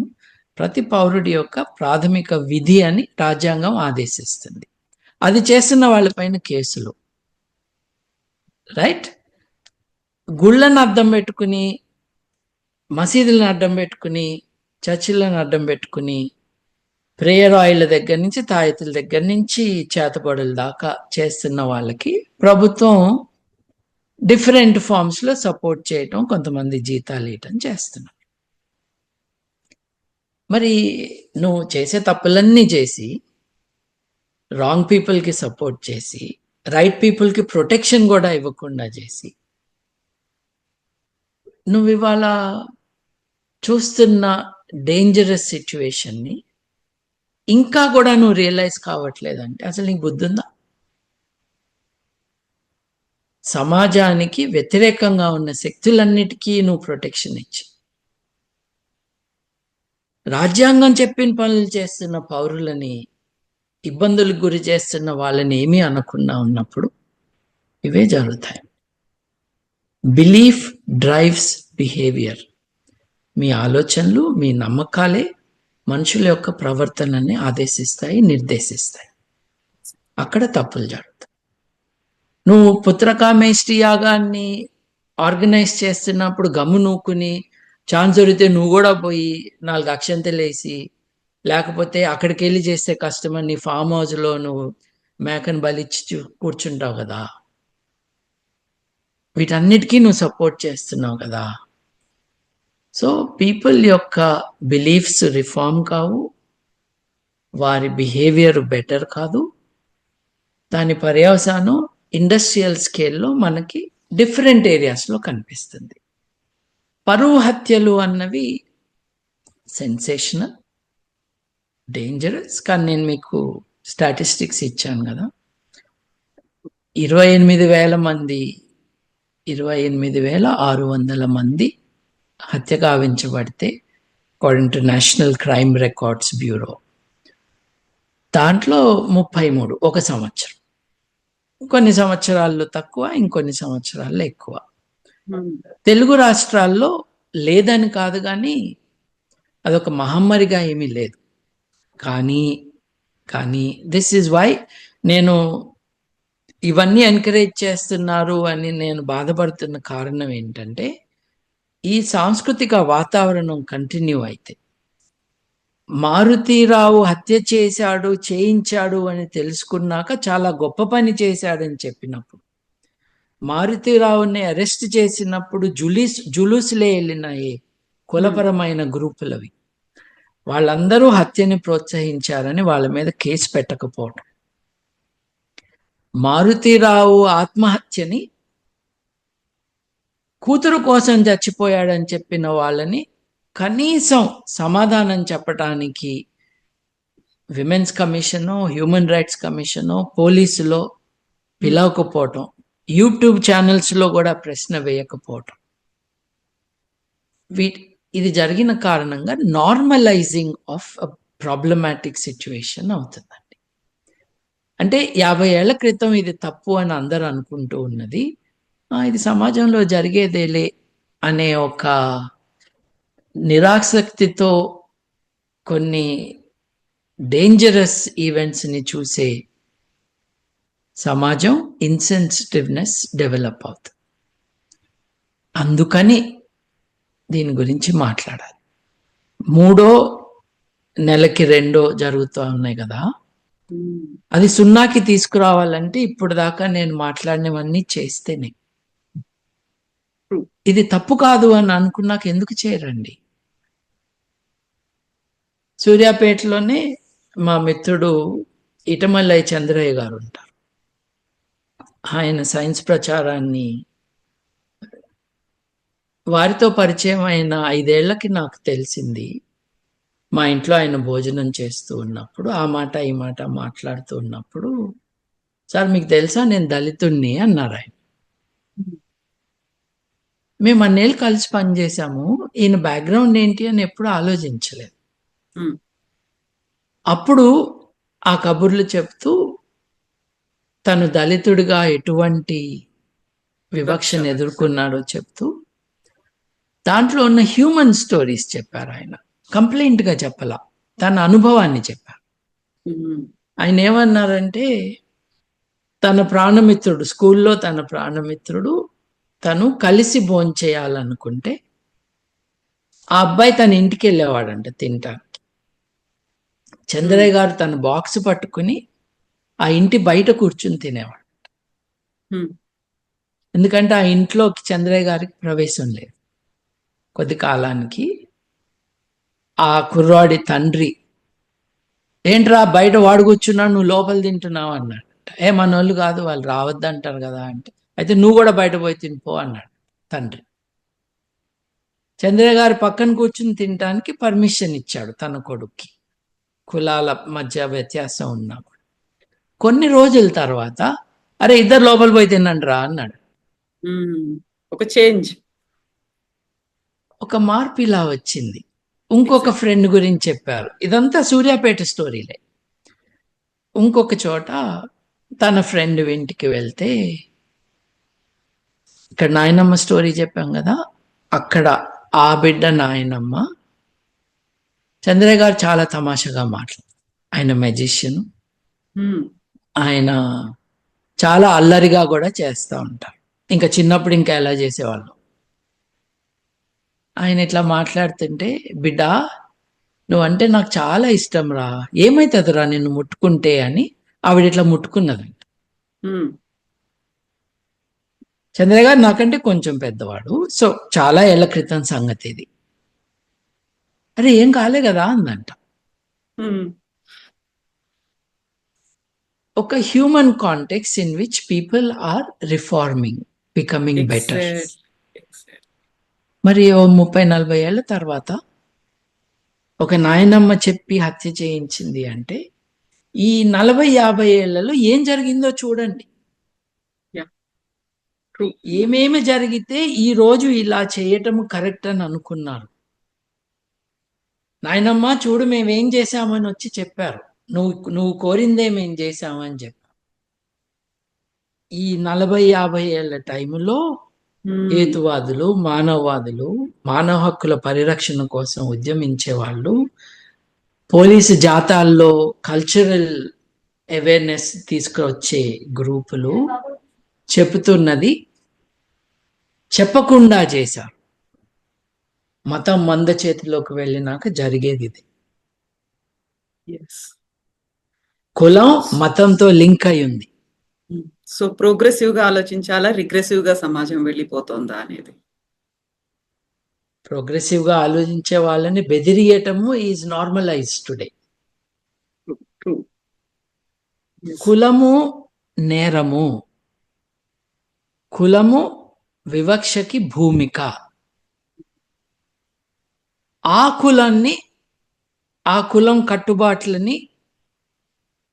ప్రతి పౌరుడి యొక్క ప్రాథమిక విధి అని రాజ్యాంగం ఆదేశిస్తుంది. అది చేస్తున్న వాళ్ళపైన కేసులు. రైట్? గుళ్ళను అడ్డం పెట్టుకుని, మసీదులను అడ్డం పెట్టుకుని, చర్చిలను అడ్డం పెట్టుకుని, ప్రేయర్ ఆయిల్ దగ్గర నుంచి, తాయెత్తుల దగ్గర నుంచి చేతబడుల దాకా చేస్తున్న వాళ్ళకి ప్రభుత్వం డిఫరెంట్ ఫార్మ్స్లో సపోర్ట్ చేయటం, కొంతమంది జీతాలు ఇవ్వటం చేస్తున్నారు. మరి నువ్వు చేసే తప్పులన్నీ చేసి, రాంగ్ పీపుల్కి సపోర్ట్ చేసి, రైట్ పీపుల్కి ప్రొటెక్షన్ కూడా ఇవ్వకుండా చేసి, నువ్వు ఇవాళ చూస్తున్న డేంజరస్ సిచ్యువేషన్ని ఇంకా కూడా నువ్వు రియలైజ్ కావట్లేదంటే అసలు నీకు బుద్ధి ఉందా? సమాజానికి వ్యతిరేకంగా ఉన్న శక్తులన్నిటికీ నువ్వు ప్రొటెక్షన్ ఇచ్చి, రాజ్యాంగం చెప్పిన పనులు చేస్తున్న పౌరులని ఇబ్బందులకు గురి చేస్తున్న వాళ్ళని ఏమీ అనకుండా ఉన్నప్పుడు ఇవే జరుగుతాయి. Belief drives behaviour. మీ ఆలోచనలు, మీ నమ్మకాలే మనుషుల యొక్క ప్రవర్తనని ఆదేశిస్తాయి, నిర్దేశిస్తాయి. అక్కడ తప్పులు జరుగుతాయి. నువ్వు పుత్రకామేష్టి యాగాన్ని ఆర్గనైజ్ చేస్తున్నప్పుడు గమ్ము నూకుని, ఛాన్స్ దొరికితే నువ్వు కూడా పోయి 4 అక్షంతలు వేసి, లేకపోతే అక్కడికి వెళ్ళి చేస్తే కష్టమని నీ ఫామ్ హౌస్లో నువ్వు మేకను బలిచ్చి కూర్చుంటావు కదా. వీటన్నిటికీ నువ్వు సపోర్ట్ చేస్తున్నావు కదా. సో పీపుల్ యొక్క బిలీఫ్స్ రిఫార్మ్ కావు, వారి బిహేవియర్ బెటర్ కాదు. దాని పర్యవసానం ఇండస్ట్రియల్ స్కేల్లో మనకి డిఫరెంట్ ఏరియాస్లో కనిపిస్తుంది. పరువు హత్యలు అన్నవి సెన్సేషనల్, డేంజరస్. కానీ నేను మీకు స్టాటిస్టిక్స్ ఇచ్చాను కదా, 28,000 మంది, 28,600 మంది హత్య గావించబడితే according to national crime records bureau, దాంట్లో 33 ఒక సంవత్సరం. కొన్ని సంవత్సరాల్లో తక్కువ, ఇంకొన్ని సంవత్సరాల్లో ఎక్కువ. తెలుగు రాష్ట్రాల్లో లేదని కాదు, కానీ అదొక మహమ్మారిగా ఏమీ లేదు. కానీ దిస్ ఈజ్ వై నేను ఇవన్నీ ఎంకరేజ్ చేస్తున్నారు అని నేను బాధపడుతున్న కారణం ఏంటంటే, ఈ సాంస్కృతిక వాతావరణం కంటిన్యూ అయితే, మారుతీరావు హత్య చేయించాడు అని తెలుసుకున్నాక చాలా గొప్ప పని చేశాడని చెప్పినప్పుడు, మారుతీరావుని అరెస్ట్ చేసినప్పుడు జులూసులే వెళ్ళినాయి కులపరమైన గ్రూపులవి, వాళ్ళందరూ హత్యని ప్రోత్సహించారని వాళ్ళ మీద కేసు పెట్టకపోవటం, మారుతీరావు ఆత్మహత్యని కూతురు కోసం చచ్చిపోయాడని చెప్పిన వాళ్ళని కనీసం సమాధానం చెప్పడానికి women's commission, human rights commission, పోలీసులో పిలవకపోవటం, యూట్యూబ్ ఛానల్స్లో కూడా ప్రశ్న వేయకపోవటం, ఇది జరిగిన కారణంగా normalising of a problematic situation అవుతుందండి. అంటే 50 ఏళ్ల క్రితం ఇది తప్పు అని అందరూ అనుకుంటూ ఉన్నది, ఇది సమాజంలో జరిగేదేలే అనే ఒక నిరాసక్తితో కొన్ని డేంజరస్ ఈవెంట్స్ని చూసే సమాజం ఇన్సెన్సిటివ్నెస్ డెవలప్ అవుతుంది. అందుకని దీని గురించి మాట్లాడాలి. 3వ నెలకి 2 జరుగుతూ ఉన్నాయి కదా, అది 0కి తీసుకురావాలంటే ఇప్పుడు దాకా నేను మాట్లాడినవన్నీ చేస్తేనే. ఇది తప్పు కాదు అని అనుకున్నాక ఎందుకు చేయరండి? సూర్యాపేటలోనే మా మిత్రుడు ఇటమల్లై చంద్రయ్య గారు ఉంటారు. ఆయన సైన్స్ ప్రచారాన్ని, వారితో పరిచయం అయిన 5 ఏళ్లకి నాకు తెలిసింది. మా ఇంట్లో ఆయన భోజనం చేస్తూ ఉన్నప్పుడు ఆ మాట ఈ మాట మాట్లాడుతూ ఉన్నప్పుడు, సార్ మీకు తెలుసా నేను దళితుణ్ణి అన్నారు ఆయన. మేము అన్నేళ్ళు కలిసి పనిచేసాము, ఈయన బ్యాక్గ్రౌండ్ ఏంటి అని ఎప్పుడు ఆలోచించలేదు. అప్పుడు ఆ కబుర్లు చెప్తూ తను దళితుడిగా ఎటువంటి వివక్షను ఎదుర్కొన్నాడో చెప్తూ దాంట్లో ఉన్న హ్యూమన్ స్టోరీస్ చెప్పారు. ఆయన కంప్లైంట్గా చెప్పలా, తన అనుభవాన్ని చెప్పారు. ఆయన ఏమన్నారంటే, తన ప్రాణమిత్రుడు, స్కూల్లో తన ప్రాణమిత్రుడు తను కలిసి భోంచేయాలనుకుంటే ఆ అబ్బాయి తన ఇంటికి వెళ్ళేవాడంట తినటానికి. చంద్రయ్య గారు తన బాక్స్ పట్టుకుని ఆ ఇంటి బయట కూర్చుని తినేవాడు. ఎందుకంటే ఆ ఇంట్లోకి చంద్రయ్య గారికి ప్రవేశం లేదు. కొద్ది కాలానికి ఆ కుర్రాడి తండ్రి, ఏంట్రా బయట వాడు కూర్చున్నాడు, నువ్వు లోపల తింటున్నావు అన్నాడు. మనోళ్ళు కాదు, వాళ్ళు రావద్దంటారు కదా అంటే, అయితే నువ్వు కూడా బయట పోయి తినిపో అన్నాడు తండ్రి. చంద్రయ్య గారి పక్కన కూర్చుని తినటానికి పర్మిషన్ ఇచ్చాడు తన కొడుక్కి, కులాల మధ్య వ్యత్యాసం ఉన్నప్పుడు. కొన్ని రోజుల తర్వాత, అరే ఇద్దరు లోపల పోయి తినండి రా అన్నాడు. ఒక చేంజ్, ఒక మార్పు ఇలా వచ్చింది. ఇంకొక ఫ్రెండ్ గురించి చెప్పారు. ఇదంతా సూర్యాపేట స్టోరీలే. ఇంకొక చోట తన ఫ్రెండ్ ఇంటికి వెళ్తే, ఇక్కడ నాయనమ్మ స్టోరీ చెప్పాం కదా, అక్కడ ఆ బిడ్డ నాయనమ్మ, చంద్రయ్య గారు చాలా తమాషాగా మాట్లాడు. ఆయన మెజిషియన్, ఆయన చాలా అల్లరిగా కూడా చేస్తూ ఉంటారు. ఇంకా చిన్నప్పుడు ఇంకా ఎలా చేసేవాళ్ళు. ఆయన ఇట్లా మాట్లాడుతుంటే, బిడ్డ నువ్వంటే నాకు చాలా ఇష్టం రా, ఏమైతుందిరా నిన్ను ముట్టుకుంటే అని ఆవిడ ఇట్లా ముట్టుకున్నదంట. చంద్రయ్య గారు నాకంటే కొంచెం పెద్దవాడు, సో చాలా ఏళ్ల క్రితం సంగతి ఇది. అరే ఏం కాలే కదా అందంట. ఒక human context in which people are reforming. Becoming better. Exactly. మరి ఓ 30-40 ఏళ్ల తర్వాత ఒక నాయనమ్మ చెప్పి హత్య చేయించింది అంటే ఈ 40-50 ఏళ్లలో ఏం జరిగిందో చూడండి. Yeah, true. ఏమేమి జరిగితే ఈ రోజు ఇలా చేయటం కరెక్ట్ అని అనుకున్నారు. నాయనమ్మ చూడు మేమేం చేశామని వచ్చి చెప్పారు. నువ్వు కోరిందే మేం చేశామని చెప్పారు. ఈ 40-50 ఏళ్ల టైంలో హేతువాదులు, మానవవాదులు, మానవ హక్కుల పరిరక్షణ కోసం ఉద్యమించే వాళ్ళు, పోలీసు జాతాల్లో కల్చరల్ అవేర్నెస్ తీసుకువచ్చే గ్రూపులు చెబుతున్నది చెప్పకుండా చేశారు. మతం మంద చేతిలోకి వెళ్ళినాక జరిగేది ఇది. Yes. కులం మతంతో లింక్ అయి ఉంది. సో ప్రోగ్రెసివ్ గా ఆలోచించాలా, రిగ్రెసివ్ గా సమాజం వెళ్ళిపోతుందా అనేది. ప్రోగ్రెసివ్ గా ఆలోచించే వాళ్ళని బెదిరియటము is normalise today. True. Yes. కులము నేరము, కులము వివక్షకి భూమిక. ఆ కులం కట్టుబాట్లని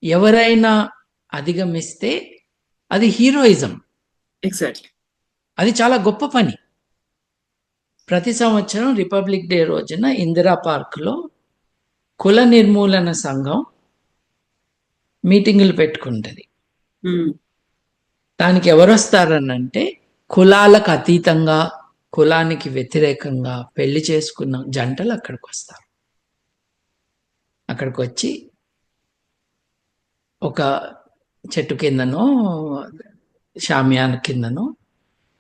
ఎవరైనా అధిగమిస్తే అది హీరోయిజం, Exactly. అది చాలా గొప్ప పని. ప్రతి సంవత్సరం రిపబ్లిక్ డే రోజున ఇందిరా పార్క్లో కుల నిర్మూలన సంఘం మీటింగులు పెట్టుకుంటుంది. దానికి ఎవరు వస్తారనంటే కులాలకు అతీతంగా, కులానికి వ్యతిరేకంగా పెళ్లి చేసుకున్న జంటలు అక్కడికి వస్తారు. అక్కడికి వచ్చి ఒక చెట్టు కిందనో షామియాన కిందనో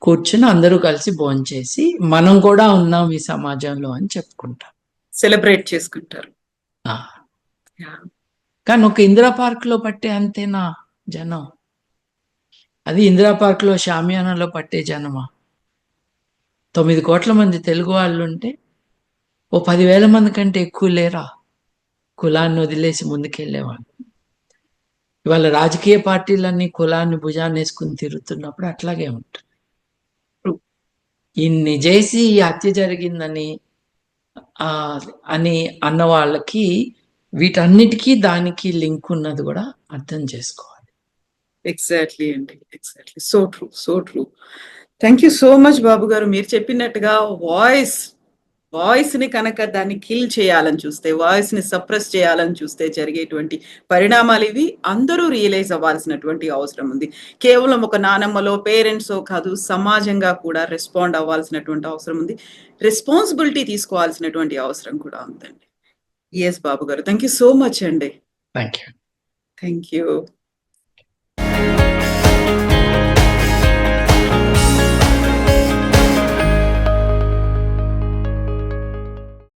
కూర్చుని అందరూ కలిసి భోంచేసి మనం కూడా ఉన్నాం ఈ సమాజంలో అని చెప్పుకుంటాం, సెలబ్రేట్ చేసుకుంటారు. కానీ ఒక ఇందిరా పార్క్ లో పట్టే అంతేనా జనం? అది ఇందిరా పార్క్ లో షామియానాలో పట్టే జనమా? 9 కోట్ల మంది తెలుగు వాళ్ళు ఉంటే ఓ 10,000 మంది కంటే ఎక్కువ లేరా కులాన్ని వదిలేసి ముందుకెళ్ళేవాళ్ళు? ఇవాళ రాజకీయ పార్టీలన్నీ కులాన్ని భుజాన్ని వేసుకుని తిరుగుతున్నప్పుడు అట్లాగే ఉంటుంది. ఇన్ని చేసి ఈ హత్య జరిగిందని అని అన్న వాళ్ళకి వీటన్నిటికీ దానికి లింక్ ఉన్నది కూడా అర్థం చేసుకోవాలి. ఎగ్జాక్ట్లీ అండి, exactly. So true, so true. Thank you so much Babu garu. మీరు చెప్పినట్టుగా వాయిస్ ని కనుక దాన్ని కిల్ చేయాలని చూస్తే, వాయిస్ ని సప్రెస్ చేయాలని చూస్తే జరిగేటువంటి పరిణామాలు ఇవి. అందరూ రియలైజ్ అవ్వాల్సినటువంటి అవసరం ఉంది. కేవలం ఒక నానమ్మలో పేరెంట్స్ కాదు, సమాజంగా కూడా రెస్పాండ్ అవ్వాల్సినటువంటి అవసరం ఉంది. రెస్పాన్సిబిలిటీ తీసుకోవాల్సినటువంటి అవసరం కూడా ఉందండి. ఎస్ బాబు గారు, థ్యాంక్ యూ సో మచ్ అండి. Thank you. Thank you.